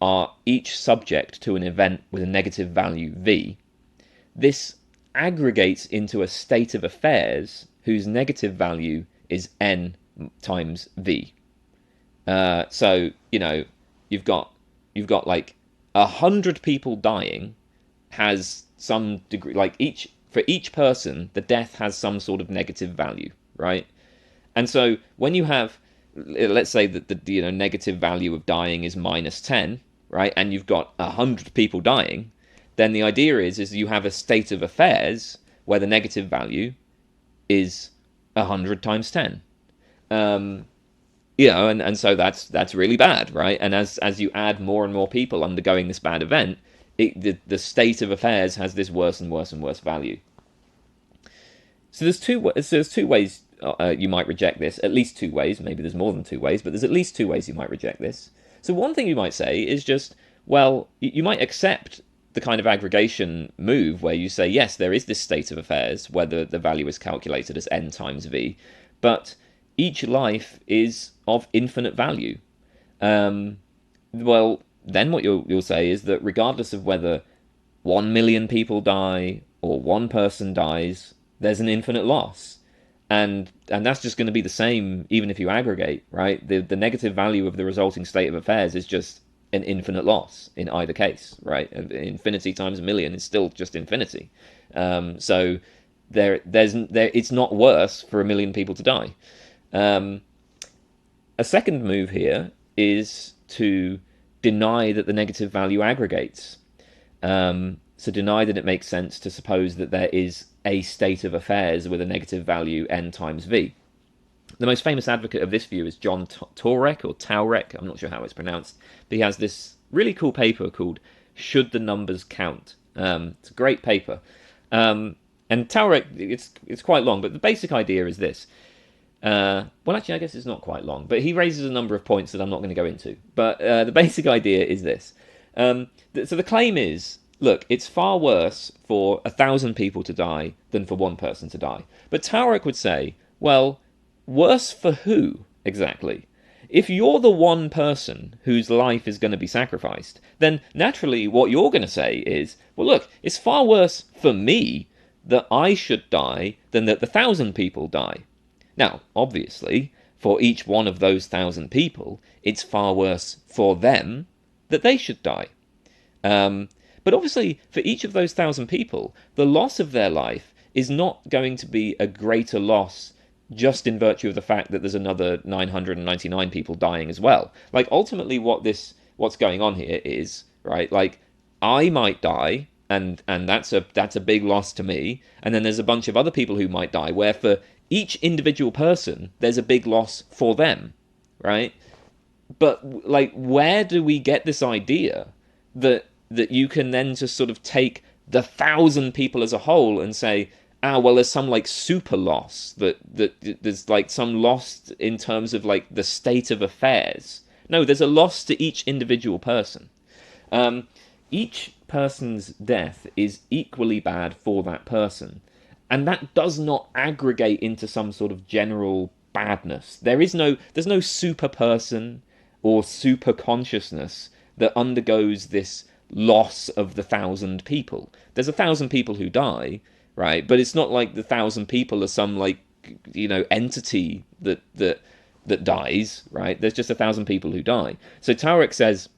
are each subject to an event with a negative value v, this aggregates into a state of affairs whose negative value is n times v. So you've got like 100 people dying has some degree, like for each person, the death has some sort of negative value, right? And so when you have, let's say that the negative value of dying is -10, right? And you've got 100 people dying, then the idea is you have a state of affairs where the negative value is 100 times 10. And so that's really bad, right? And as you add more and more people undergoing this bad event, the state of affairs has this worse and worse and worse value. So there's two ways you might reject this. At least 2 ways. Maybe there's more than 2 ways, but there's at least 2 ways you might reject this. So one thing you might say is just, well, you might accept the kind of aggregation move where you say, yes, there is this state of affairs where the value is calculated as n times v, but each life is of infinite value. Well, then what you'll say is that regardless of whether 1 million people die or one person dies, there's an infinite loss. And that's just going to be the same even if you aggregate, right? The negative value of the resulting state of affairs is just an infinite loss in either case, right? Infinity times 1 million is still just infinity. So it's not worse for 1 million people to die. A second move here is to deny that the negative value aggregates. So deny that it makes sense to suppose that there is a state of affairs with a negative value n times v. The most famous advocate of this view is John Taurek, or Taurek, I'm not sure how it's pronounced, but he has this really cool paper called Should the Numbers Count? It's a great paper. And Taurek, it's quite long, but the basic idea is this. Well, actually, I guess it's not quite long, but he raises a number of points that I'm not going to go into. But the basic idea is this. So the claim is, look, it's far worse for 1,000 people to die than for one person to die. But Taurek would say, well, worse for who, exactly? If you're the one person whose life is going to be sacrificed, then naturally what you're going to say is, well, look, it's far worse for me that I should die than that the 1,000 people die. Now, obviously, for each one of those 1,000 people, it's far worse for them that they should die. But obviously, for each of those 1,000 people, the loss of their life is not going to be a greater loss just in virtue of the fact that there's another 999 people dying as well. Like, ultimately, what's going on here is, right, like, I might die, and that's a big loss to me, and then there's a bunch of other people who might die, where for each individual person, there's a big loss for them, right? But, like, where do we get this idea that you can then just sort of take the 1,000 people as a whole and say, well, there's some, like, super loss, that there's, like, some loss in terms of, like, the state of affairs. No, there's a loss to each individual person. Each person's death is equally bad for that person. And that does not aggregate into some sort of general badness. There's no super person or super consciousness that undergoes this loss of the 1,000 people. There's 1,000 people who die, right? But it's not like the 1,000 people are some, like, entity that dies, right? There's just 1,000 people who die. So Taurek says,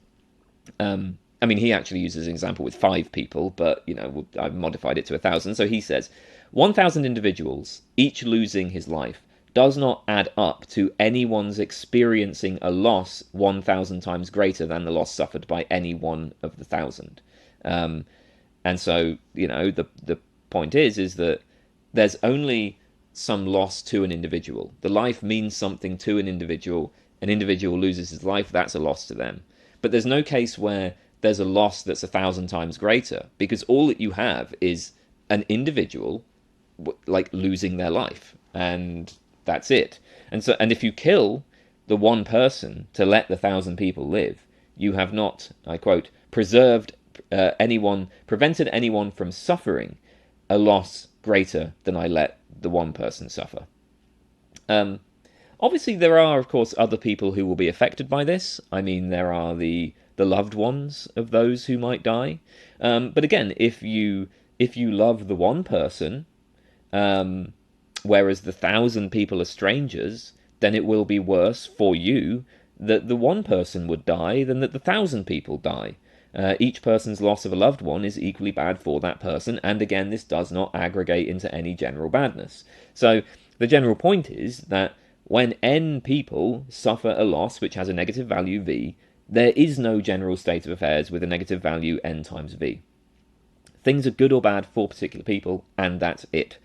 I mean, he actually uses an example with 5 people, but, I've modified it to 1,000. So he says, 1,000 individuals, each losing his life, does not add up to anyone's experiencing a loss 1,000 times greater than the loss suffered by any one of the 1,000. And so, the point is that there's only some loss to an individual. The life means something to an individual loses his life, that's a loss to them. But there's no case where there's a loss that's 1,000 times greater, because all that you have is an individual, like, losing their life, and that's it. And if you kill the one person to let the 1,000 people live, you have not, I quote, prevented anyone from suffering a loss greater than I let the one person suffer. Obviously, there are, of course, other people who will be affected by this. I mean, there are the loved ones of those who might die. But again, if you love the one person, whereas the 1,000 people are strangers, then it will be worse for you that the one person would die than that the 1,000 people die. Each person's loss of a loved one is equally bad for that person, and again, this does not aggregate into any general badness. So the general point is that when n people suffer a loss which has a negative value v, there is no general state of affairs with a negative value n times v. Things are good or bad for particular people, and that's it.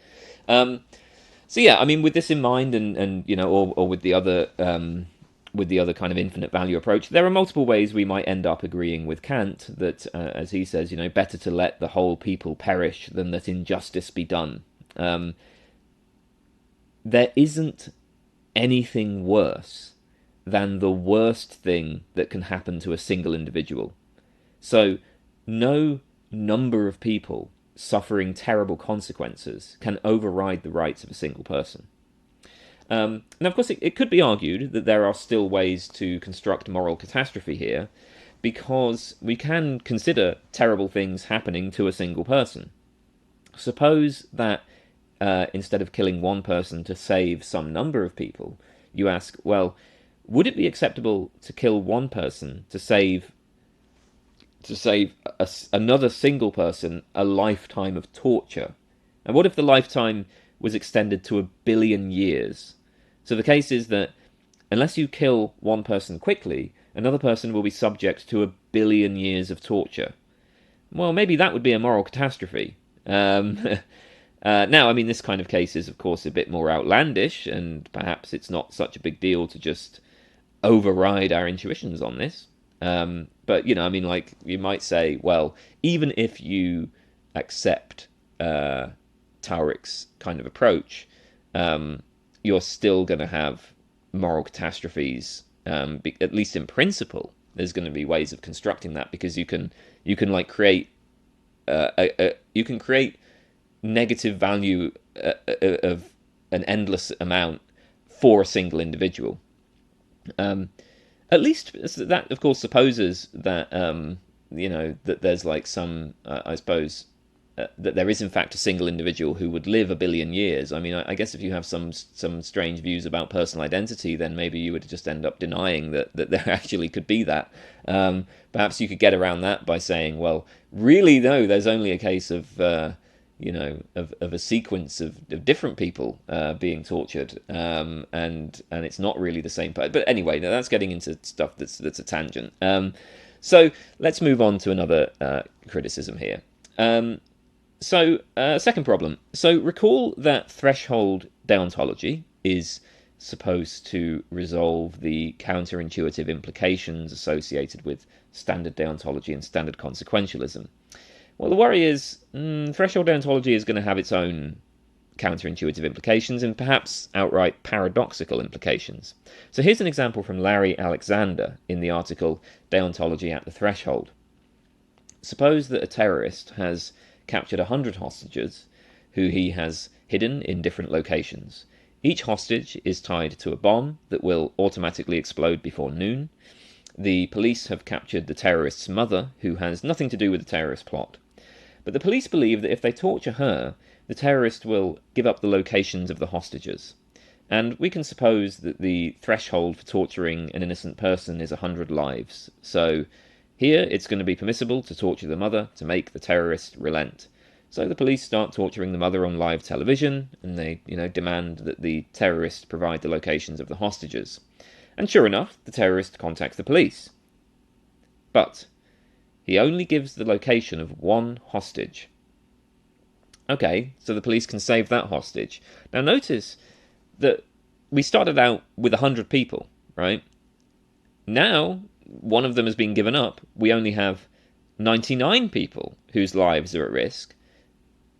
So yeah, I mean, with this in mind, and or with the other kind of infinite value approach, there are multiple ways we might end up agreeing with Kant that, as he says, better to let the whole people perish than that injustice be done. There isn't anything worse than the worst thing that can happen to a single individual. So no number of people suffering terrible consequences can override the rights of a single person. Now, of course, it could be argued that there are still ways to construct moral catastrophe here, because we can consider terrible things happening to a single person. Suppose that instead of killing one person to save some number of people, you ask, well, would it be acceptable to kill one person to save another single person a lifetime of torture? And what if the lifetime was extended to 1 billion years? So the case is that unless you kill one person quickly, another person will be subject to 1 billion years of torture. Well, maybe that would be a moral catastrophe. Now, I mean, this kind of case is, of course, a bit more outlandish, and perhaps it's not such a big deal to just override our intuitions on this. But, I mean, like, you might say, well, even if you accept Taurik's kind of approach, you're still going to have moral catastrophes, at least in principle. There's going to be ways of constructing that, because you can like create you can create negative value of an endless amount for a single individual. At least that, of course, supposes that that there's like some, I suppose, that there is in fact a single individual who would live 1 billion years. I mean, I guess if you have some strange views about personal identity, then maybe you would just end up denying that there actually could be that. Perhaps you could get around that by saying, well, really, no, there's only a case of of a sequence of different people being tortured, and it's not really the same person. But anyway, that's getting into stuff that's a tangent. So let's move on to another criticism here. Second problem. So recall that threshold deontology is supposed to resolve the counterintuitive implications associated with standard deontology and standard consequentialism. Well, the worry is threshold deontology is going to have its own counterintuitive implications and perhaps outright paradoxical implications. So here's an example from Larry Alexander in the article Deontology at the Threshold. Suppose that a terrorist has captured 100 hostages who he has hidden in different locations. Each hostage is tied to a bomb that will automatically explode before noon. The police have captured the terrorist's mother, who has nothing to do with the terrorist plot. But the police believe that if they torture her, the terrorist will give up the locations of the hostages. And we can suppose that the threshold for torturing an innocent person is 100 lives. So here it's going to be permissible to torture the mother to make the terrorist relent. So the police start torturing the mother on live television, and they, demand that the terrorist provide the locations of the hostages. And sure enough, the terrorist contacts the police. But he only gives the location of one hostage. Okay, so the police can save that hostage. Now notice that we started out with 100 people, right? Now, one of them has been given up. We only have 99 people whose lives are at risk,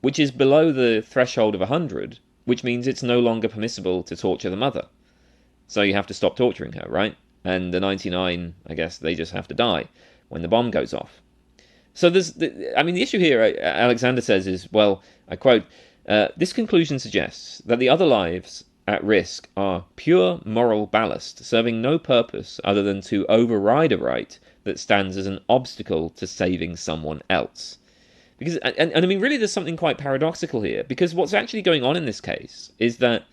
which is below the threshold of 100, which means it's no longer permissible to torture the mother. So you have to stop torturing her, right? And the 99, I guess, they just have to die when the bomb goes off. So the issue here, Alexander says, is, well, I quote, this conclusion suggests that the other lives at risk are pure moral ballast, serving no purpose other than to override a right that stands as an obstacle to saving someone else. Because, and I mean, really, there's something quite paradoxical here, because what's actually going on in this case is that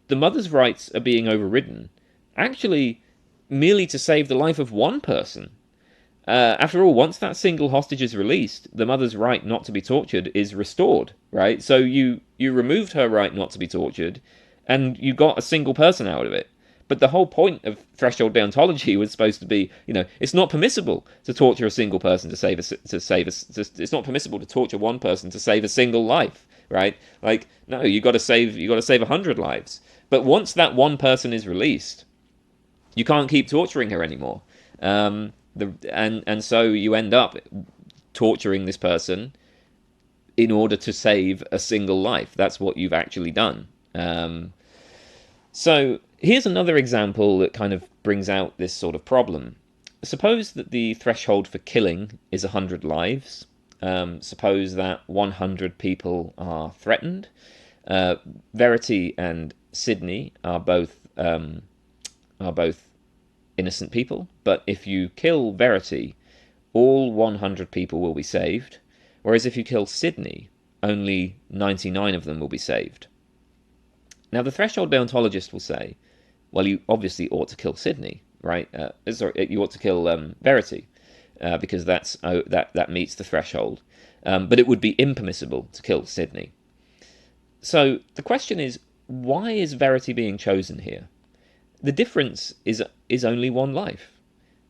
the mother's rights are being overridden, actually merely to save the life of one person. After all, once that single hostage is released, the mother's right not to be tortured is restored, right? So you removed her right not to be tortured, and you got a single person out of it. But the whole point of threshold deontology was supposed to be, it's not permissible to torture a single person it's not permissible to torture one person to save a single life, right? Like, no, you got to save 100 lives. But once that one person is released, you can't keep torturing her anymore. And so you end up torturing this person in order to save a single life. That's what you've actually done. So here's another example that kind of brings out this sort of problem. Suppose that the threshold for killing is 100 lives. Suppose that 100 people are threatened. Verity and Sydney are both innocent people, but if you kill Verity, all 100 people will be saved, whereas if you kill Sydney, only 99 of them will be saved. Now, the threshold deontologist will say, well, you obviously ought to kill Sydney, right? You ought to kill Verity, because that meets the threshold. But it would be impermissible to kill Sydney. So the question is, why is Verity being chosen here? the difference is only one life.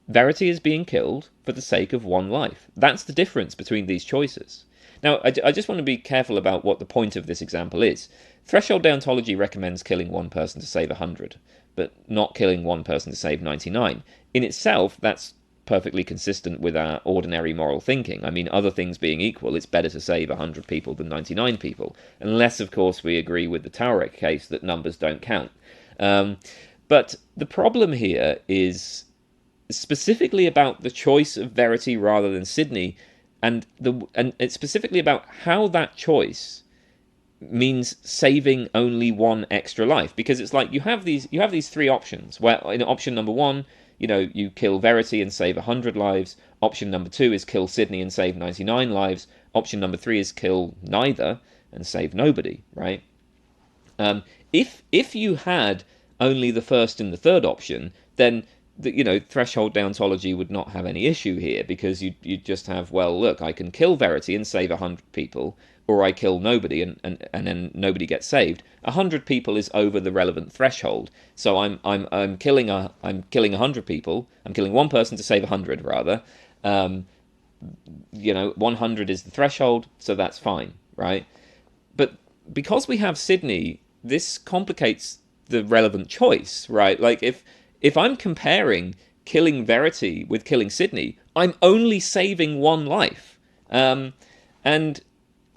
Verity is being killed for the sake of one life. That's the difference between these choices. Now, I just want to be careful about what the point of this example is. Threshold deontology recommends killing one person to save 100, but not killing one person to save 99. In itself, that's perfectly consistent with our ordinary moral thinking. I mean, other things being equal, it's better to save 100 people than 99 people, unless, of course, we agree with the Taurek case that numbers don't count. But the problem here is specifically about the choice of Verity rather than Sydney, and it's specifically about how that choice means saving only one extra life. Because it's like you have these three options. Where in option number one, you kill Verity and save 100 lives. Option number two is kill Sydney and save 99 lives. Option number three is kill neither and save nobody. Right? If you had only the first and the third option, then threshold deontology would not have any issue here, because you'd just have, well, look, I can kill Verity and save 100 people, or I kill nobody and then nobody gets saved. 100 people is over the relevant threshold, so I'm killing 100 people. I'm killing one person to save 100 rather. 100 is the threshold, so that's fine, right? But because we have Sydney, this complicates the relevant choice, right? Like if I'm comparing killing Verity with killing Sydney, I'm only saving one life. And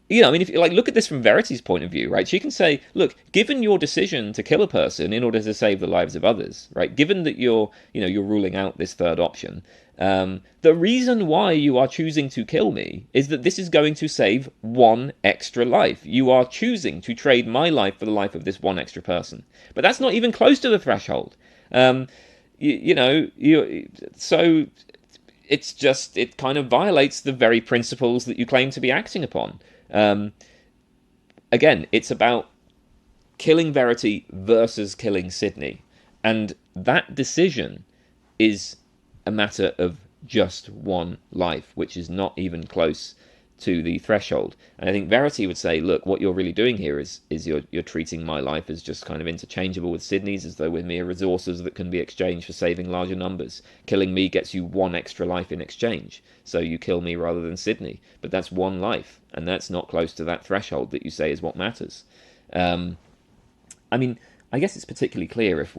if you look at this from Verity's point of view, right? She can say, look, given your decision to kill a person in order to save the lives of others, right? Given that you're ruling out this third option, the reason why you are choosing to kill me is that this is going to save one extra life. You are choosing to trade my life for the life of this one extra person. But that's not even close to the threshold. So it kind of violates the very principles that you claim to be acting upon. Again, it's about killing Verity versus killing Sydney, and that decision is a matter of just one life, which is not even close to the threshold. And I think Verity would say, look, what you're really doing here is you're treating my life as just kind of interchangeable with Sydney's, as though we're mere resources that can be exchanged for saving larger numbers. Killing me gets you one extra life in exchange, so you kill me rather than Sydney. But that's one life, and that's not close to that threshold that you say is what matters. I guess it's particularly clear if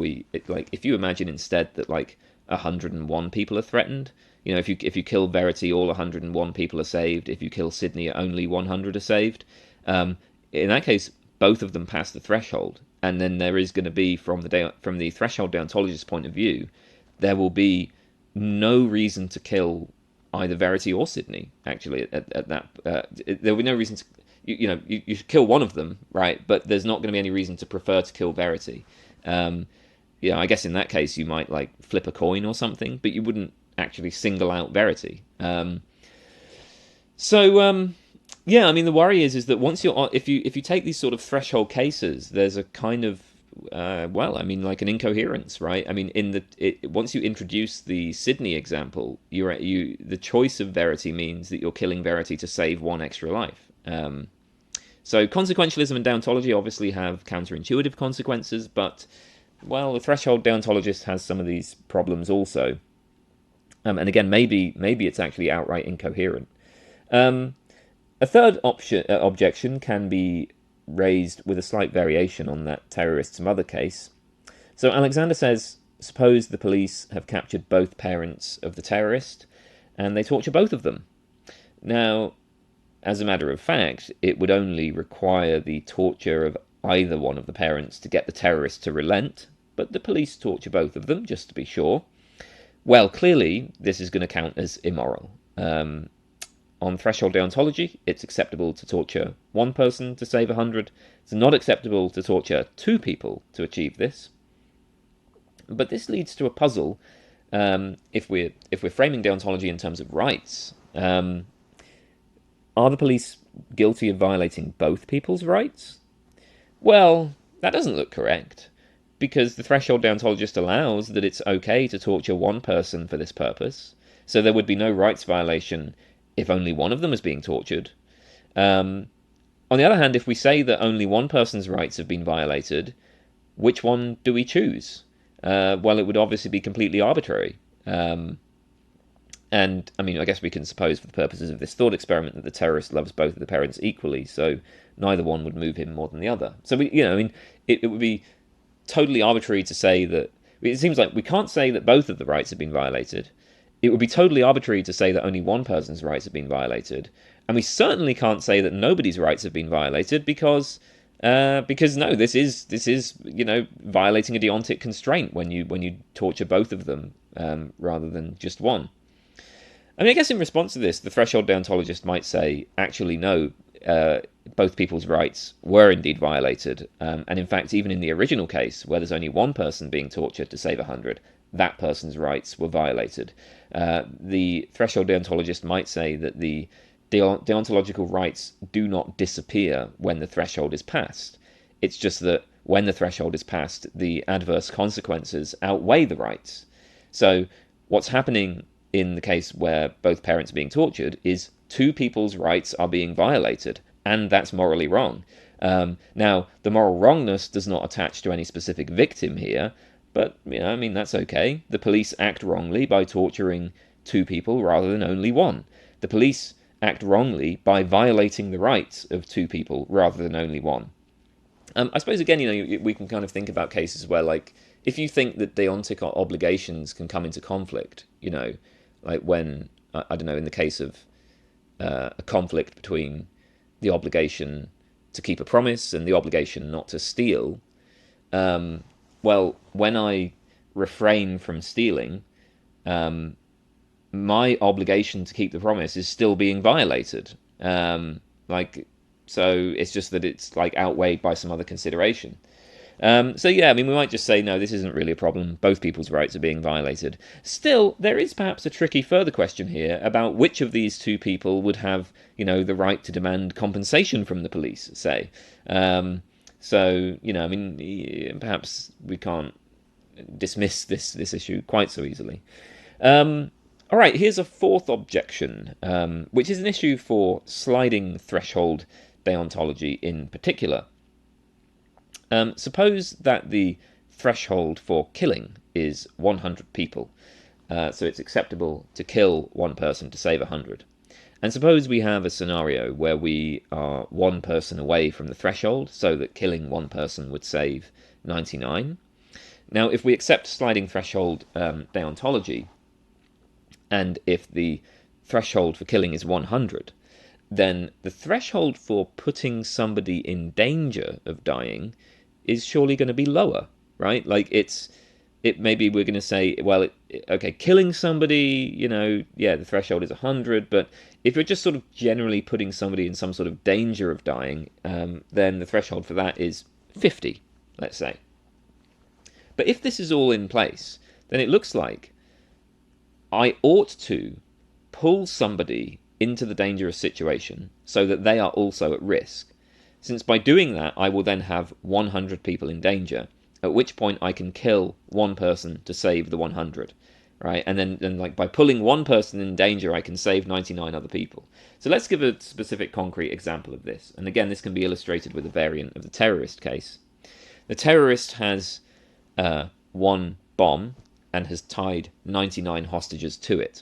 you imagine instead that 101 people are threatened. If you kill Verity, all 101 people are saved. If you kill Sydney, only 100 are saved. In that case, both of them pass the threshold, and then there is going to be, from the threshold deontologist's point of view, there will be no reason to kill either Verity or Sydney. Actually, at that, there will be no reason to. You should kill one of them, right? But there's not going to be any reason to prefer to kill Verity. I guess in that case you might flip a coin or something, but you wouldn't actually single out Verity. The worry is that once if you take these sort of threshold cases, there's a kind of an incoherence, right? Once you introduce the Sydney example, the choice of Verity means that you're killing Verity to save one extra life. So consequentialism and deontology obviously have counterintuitive consequences, but the threshold deontologist has some of these problems also. And again, maybe it's actually outright incoherent. A third objection can be raised with a slight variation on that terrorist's mother case. So Alexander says, suppose the police have captured both parents of the terrorist, and they torture both of them. Now, as a matter of fact, it would only require the torture of either one of the parents to get the terrorist to relent, but the police torture both of them, just to be sure. Well, clearly, this is going to count as immoral. On threshold deontology, it's acceptable to torture one person to save 100. It's not acceptable to torture two people to achieve this. But this leads to a puzzle if we're framing deontology in terms of rights. Are the police guilty of violating both people's rights? Well, that doesn't look correct, because the threshold deontologist allows that it's okay to torture one person for this purpose, so there would be no rights violation if only one of them is being tortured. On the other hand, if we say that only one person's rights have been violated, which one do we choose? well, it would obviously be completely arbitrary. And I mean, I guess we can suppose for the purposes of this thought experiment that the terrorist loves both of the parents equally, so neither one would move him more than the other. So I mean, it would be totally arbitrary to say that. It seems like we can't say that both of the rights have been violated. It would be totally arbitrary to say that only one person's rights have been violated, and we certainly can't say that nobody's rights have been violated because no, this is violating a deontic constraint when you torture both of them rather than just one. I mean, I guess in response to this, the threshold deontologist might say, actually, no, both people's rights were indeed violated. And in fact, even in the original case, where there's only one person being tortured to save 100, that person's rights were violated. The threshold deontologist might say that the deontological rights do not disappear when the threshold is passed. It's just that when the threshold is passed, the adverse consequences outweigh the rights. So what's happening in the case where both parents are being tortured is two people's rights are being violated, and that's morally wrong. Now, the moral wrongness does not attach to any specific victim here, but, I mean, that's okay. The police act wrongly by torturing two people rather than only one. The police act wrongly by violating the rights of two people rather than only one. I suppose, again, we can kind of think about cases where, like, if you think that deontic obligations can come into conflict, like when, I don't know, in the case of a conflict between the obligation to keep a promise and the obligation not to steal, well, when I refrain from stealing, my obligation to keep the promise is still being violated. So it's just that it's like outweighed by some other consideration. So yeah, I mean, we might just say, no, this isn't really a problem. Both people's rights are being violated. Still, there is perhaps a tricky further question here about which of these two people would have, the right to demand compensation from the police, say. So, I mean, perhaps we can't dismiss this issue quite so easily. All right, here's a fourth objection, which is an issue for sliding threshold deontology in particular. Suppose that the threshold for killing is 100 people, so it's acceptable to kill one person to save 100. And suppose we have a scenario where we are one person away from the threshold, so that killing one person would save 99. Now, if we accept sliding threshold deontology, and if the threshold for killing is 100, then the threshold for putting somebody in danger of dying is surely going to be lower, right? Like maybe we're going to say, well, okay, killing somebody, the threshold is 100, but if you're just sort of generally putting somebody in some sort of danger of dying, then the threshold for that is 50, let's say. But if this is all in place, then it looks like I ought to pull somebody into the dangerous situation so that they are also at risk, since by doing that I will then have 100 people in danger, at which point I can kill one person to save the 100, right? And then like by pulling one person in danger I can save 99 other people. So let's give a specific concrete example of this, and again this can be illustrated with a variant of the terrorist case. The terrorist has one bomb and has tied 99 hostages to it.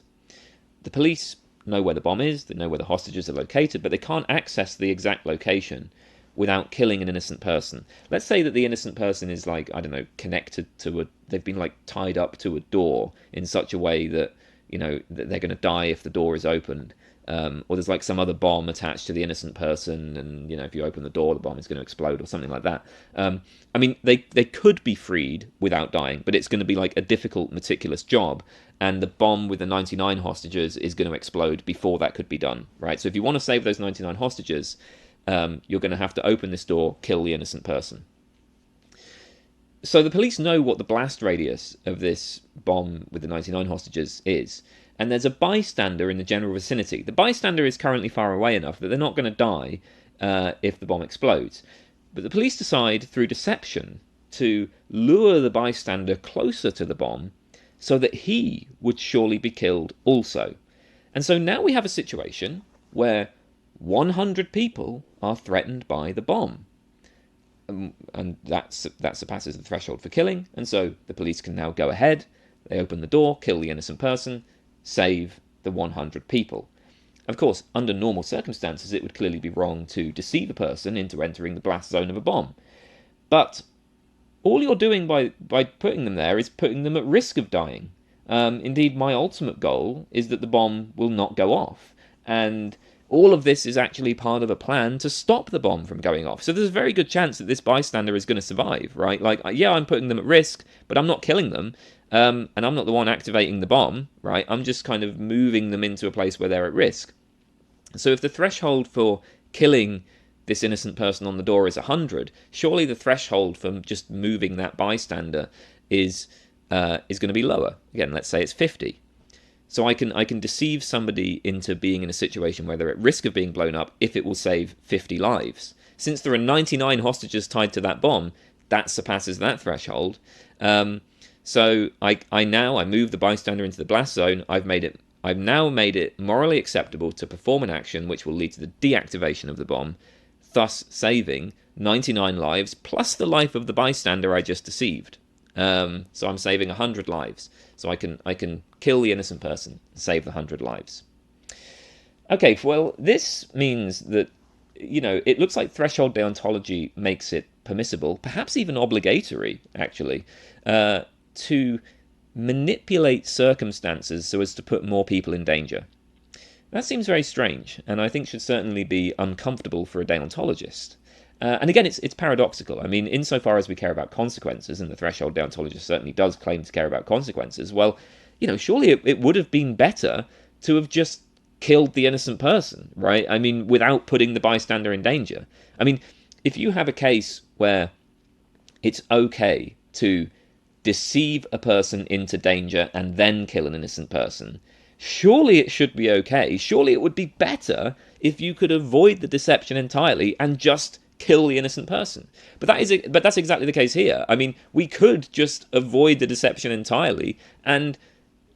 The police know where the bomb is, they know where the hostages are located, but they can't access the exact location without killing an innocent person. Let's say that the innocent person is like, I don't know, connected to they've been like tied up to a door in such a way that, that they're going to die if the door is opened. Or there's like some other bomb attached to the innocent person, and if you open the door, the bomb is going to explode or something like that. I mean, they could be freed without dying, but it's going to be like a difficult, meticulous job, and the bomb with the 99 hostages is going to explode before that could be done, right? So if you want to save those 99 hostages, you're going to have to open this door, kill the innocent person. So the police know what the blast radius of this bomb with the 99 hostages is, and there's a bystander in the general vicinity. The bystander is currently far away enough that they're not going to die if the bomb explodes. But the police decide, through deception, to lure the bystander closer to the bomb so that he would surely be killed also. And so now we have a situation where 100 people are threatened by the bomb. and that surpasses the threshold for killing, and so the police can now go ahead, they open the door, kill the innocent person, save the 100 people. Of course, under normal circumstances, it would clearly be wrong to deceive a person into entering the blast zone of a bomb. But all you're doing by putting them there is putting them at risk of dying. Indeed, my ultimate goal is that the bomb will not go off. And all of this is actually part of a plan to stop the bomb from going off. So there's a very good chance that this bystander is going to survive, right? Like, yeah, I'm putting them at risk, but I'm not killing them. And I'm not the one activating the bomb, right? I'm just kind of moving them into a place where they're at risk. So if the threshold for killing this innocent person on the door is 100, surely the threshold for just moving that bystander is going to be lower. Again, let's say it's 50. So I can deceive somebody into being in a situation where they're at risk of being blown up if it will save 50 lives. Since there are 99 hostages tied to that bomb, that surpasses that threshold. So I move the bystander into the blast zone. I've now made it morally acceptable to perform an action which will lead to the deactivation of the bomb, thus saving 99 lives plus the life of the bystander I just deceived. So I'm saving 100 lives. So I can kill the innocent person, save the 100 lives. Okay, well, this means that, it looks like threshold deontology makes it permissible, perhaps even obligatory, actually, to manipulate circumstances so as to put more people in danger. That seems very strange, and I think should certainly be uncomfortable for a deontologist. And again, it's paradoxical. I mean, insofar as we care about consequences, and the threshold deontologist certainly does claim to care about consequences, well, surely it would have been better to have just killed the innocent person, right? I mean, without putting the bystander in danger. I mean, if you have a case where it's okay to deceive a person into danger and then kill an innocent person, surely it should be okay. Surely it would be better if you could avoid the deception entirely and just kill the innocent person. But that's exactly the case here. I mean, we could just avoid the deception entirely and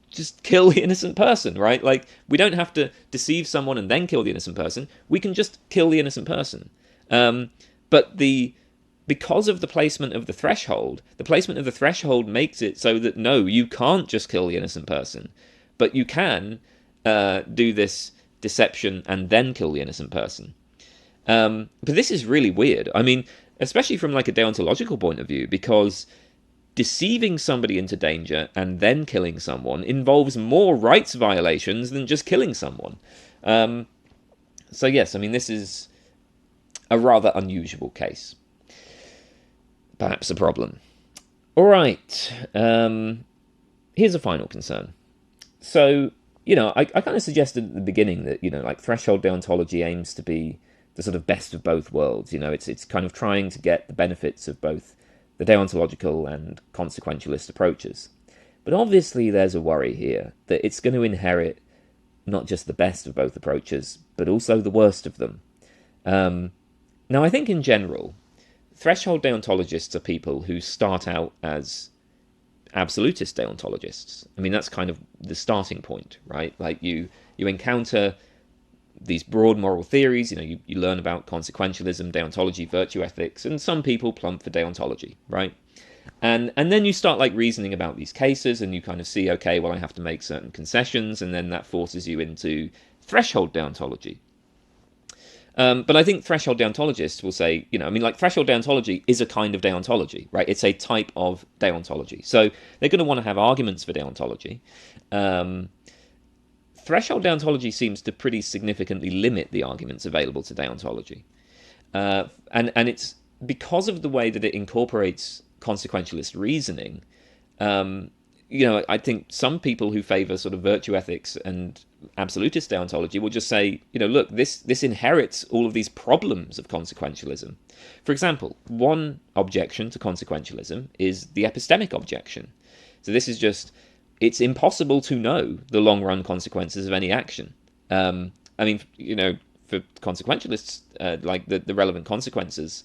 just kill the innocent person, right? Like, we don't have to deceive someone and then kill the innocent person. We can just kill the innocent person. But because of the placement of the threshold makes it so that, no, you can't just kill the innocent person, but you can do this deception and then kill the innocent person. But this is really weird. I mean, especially from like a deontological point of view, because deceiving somebody into danger and then killing someone involves more rights violations than just killing someone. So yes, I mean, this is a rather unusual case. Perhaps a problem. All right. Here's a final concern. So, I kind of suggested at the beginning that, like threshold deontology aims to be the sort of best of both worlds. It's kind of trying to get the benefits of both the deontological and consequentialist approaches. But obviously there's a worry here that it's going to inherit not just the best of both approaches, but also the worst of them. Now, I think in general, threshold deontologists are people who start out as absolutist deontologists. I mean, that's kind of the starting point, right? Like you encounter these broad moral theories, you learn about consequentialism, deontology, virtue ethics, and some people plump for deontology, right? And then you start like reasoning about these cases, and you kind of see, okay, well, I have to make certain concessions, and then that forces you into threshold deontology. But I think threshold deontologists will say, threshold deontology is a kind of deontology, right? It's a type of deontology. So they're going to want to have arguments for deontology. Threshold deontology seems to pretty significantly limit the arguments available to deontology. And it's because of the way that it incorporates consequentialist reasoning. I think some people who favour sort of virtue ethics and absolutist deontology will just say, look, this inherits all of these problems of consequentialism. For example, one objection to consequentialism is the epistemic objection. So this is just, it's impossible to know the long-run consequences of any action. For consequentialists, like the relevant consequences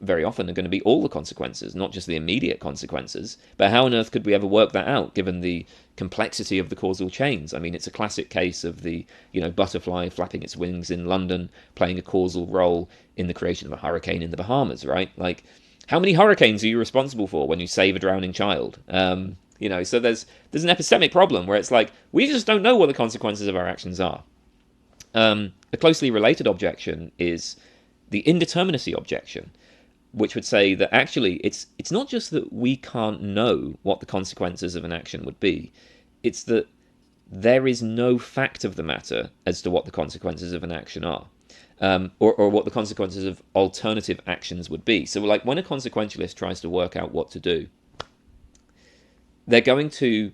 very often are going to be all the consequences, not just the immediate consequences. But how on earth could we ever work that out, given the complexity of the causal chains? I mean, it's a classic case of the butterfly flapping its wings in London playing a causal role in the creation of a hurricane in the Bahamas, right? Like, how many hurricanes are you responsible for when you save a drowning child? So there's an epistemic problem where it's like we just don't know what the consequences of our actions are. A closely related objection is the indeterminacy objection, which would say that actually it's not just that we can't know what the consequences of an action would be, it's that there is no fact of the matter as to what the consequences of an action are, or what the consequences of alternative actions would be. So like when a consequentialist tries to work out what to do, they're going to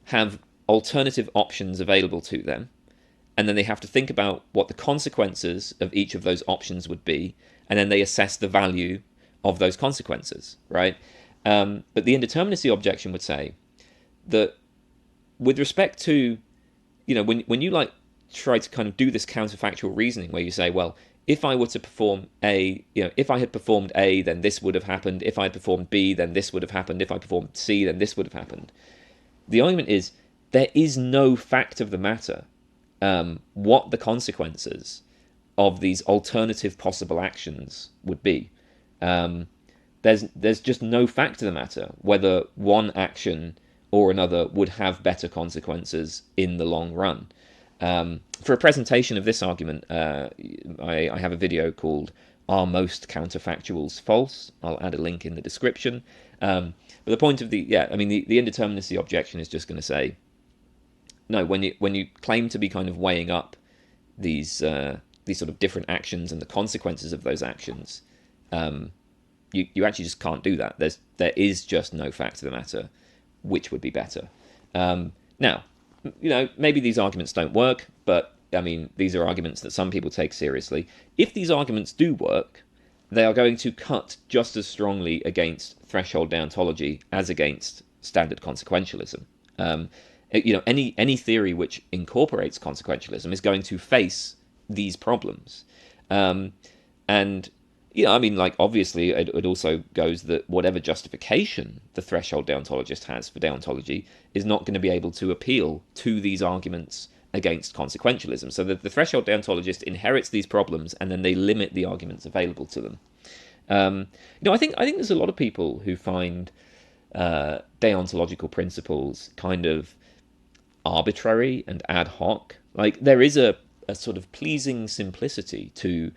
have alternative options available to them, and then they have to think about what the consequences of each of those options would be, and then they assess the value of those consequences, right? But the indeterminacy objection would say that with respect to, when you like try to kind of do this counterfactual reasoning where you say, well, if I were to perform A, if I had performed A, then this would have happened. If I had performed B, then this would have happened. If I performed C, then this would have happened. The argument is there is no fact of the matter what the consequences of these alternative possible actions would be. There's just no fact of the matter whether one action or another would have better consequences in the long run. For a presentation of this argument, I have a video called "Are Most Counterfactuals False?" I'll add a link in the description. But the point of the indeterminacy objection is just going to say, no, when you claim to be kind of weighing up these sort of different actions and the consequences of those actions, you actually just can't do that. There is just no fact of the matter which would be better. Now, maybe these arguments don't work, but I mean, these are arguments that some people take seriously. If these arguments do work, they are going to cut just as strongly against threshold deontology as against standard consequentialism. Any theory which incorporates consequentialism is going to face these problems. Obviously, it also goes that whatever justification the threshold deontologist has for deontology is not going to be able to appeal to these arguments against consequentialism. So the threshold deontologist inherits these problems, and then they limit the arguments available to them. I think there's a lot of people who find deontological principles kind of arbitrary and ad hoc. Like there is a sort of pleasing simplicity to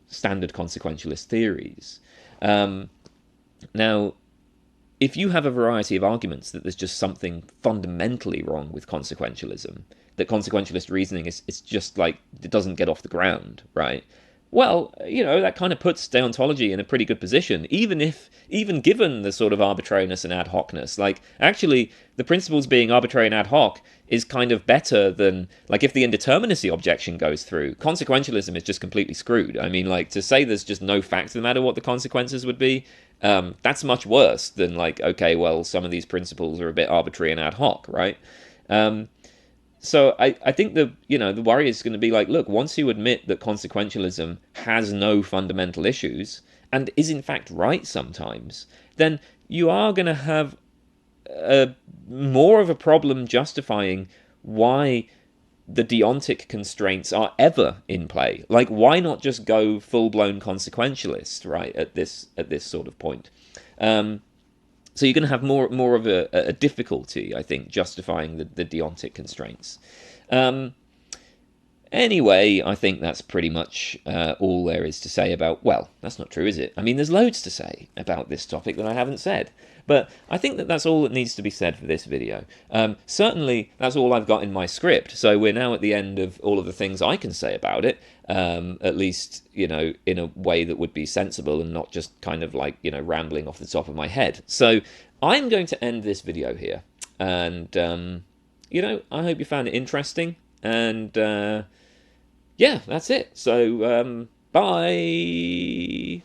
standard consequentialist theories. Now, if you have a variety of arguments that there's just something fundamentally wrong with consequentialism, that consequentialist reasoning is just like, it doesn't get off the ground, right? Well, that kind of puts deontology in a pretty good position, even given the sort of arbitrariness and ad hocness. Like, actually, the principles being arbitrary and ad hoc is kind of better than, like, if the indeterminacy objection goes through, consequentialism is just completely screwed. I mean, like, to say there's just no fact no matter what the consequences would be, that's much worse than, like, okay, well, some of these principles are a bit arbitrary and ad hoc, right? So I think the worry is going to be like, look, once you admit that consequentialism has no fundamental issues and is in fact right sometimes, then you are going to have more of a problem justifying why the deontic constraints are ever in play. Like, why not just go full-blown consequentialist, right, at this sort of point? So you're going to have more of a difficulty, I think, justifying the deontic constraints. Anyway, I think that's pretty much all there is to say about... Well, that's not true, is it? I mean, there's loads to say about this topic that I haven't said. But I think that's all that needs to be said for this video. Certainly, that's all I've got in my script. So we're now at the end of all of the things I can say about it. At least, in a way that would be sensible and not just kind of like, rambling off the top of my head. So I'm going to end this video here. And, I hope you found it interesting. And, yeah, that's it. So, bye!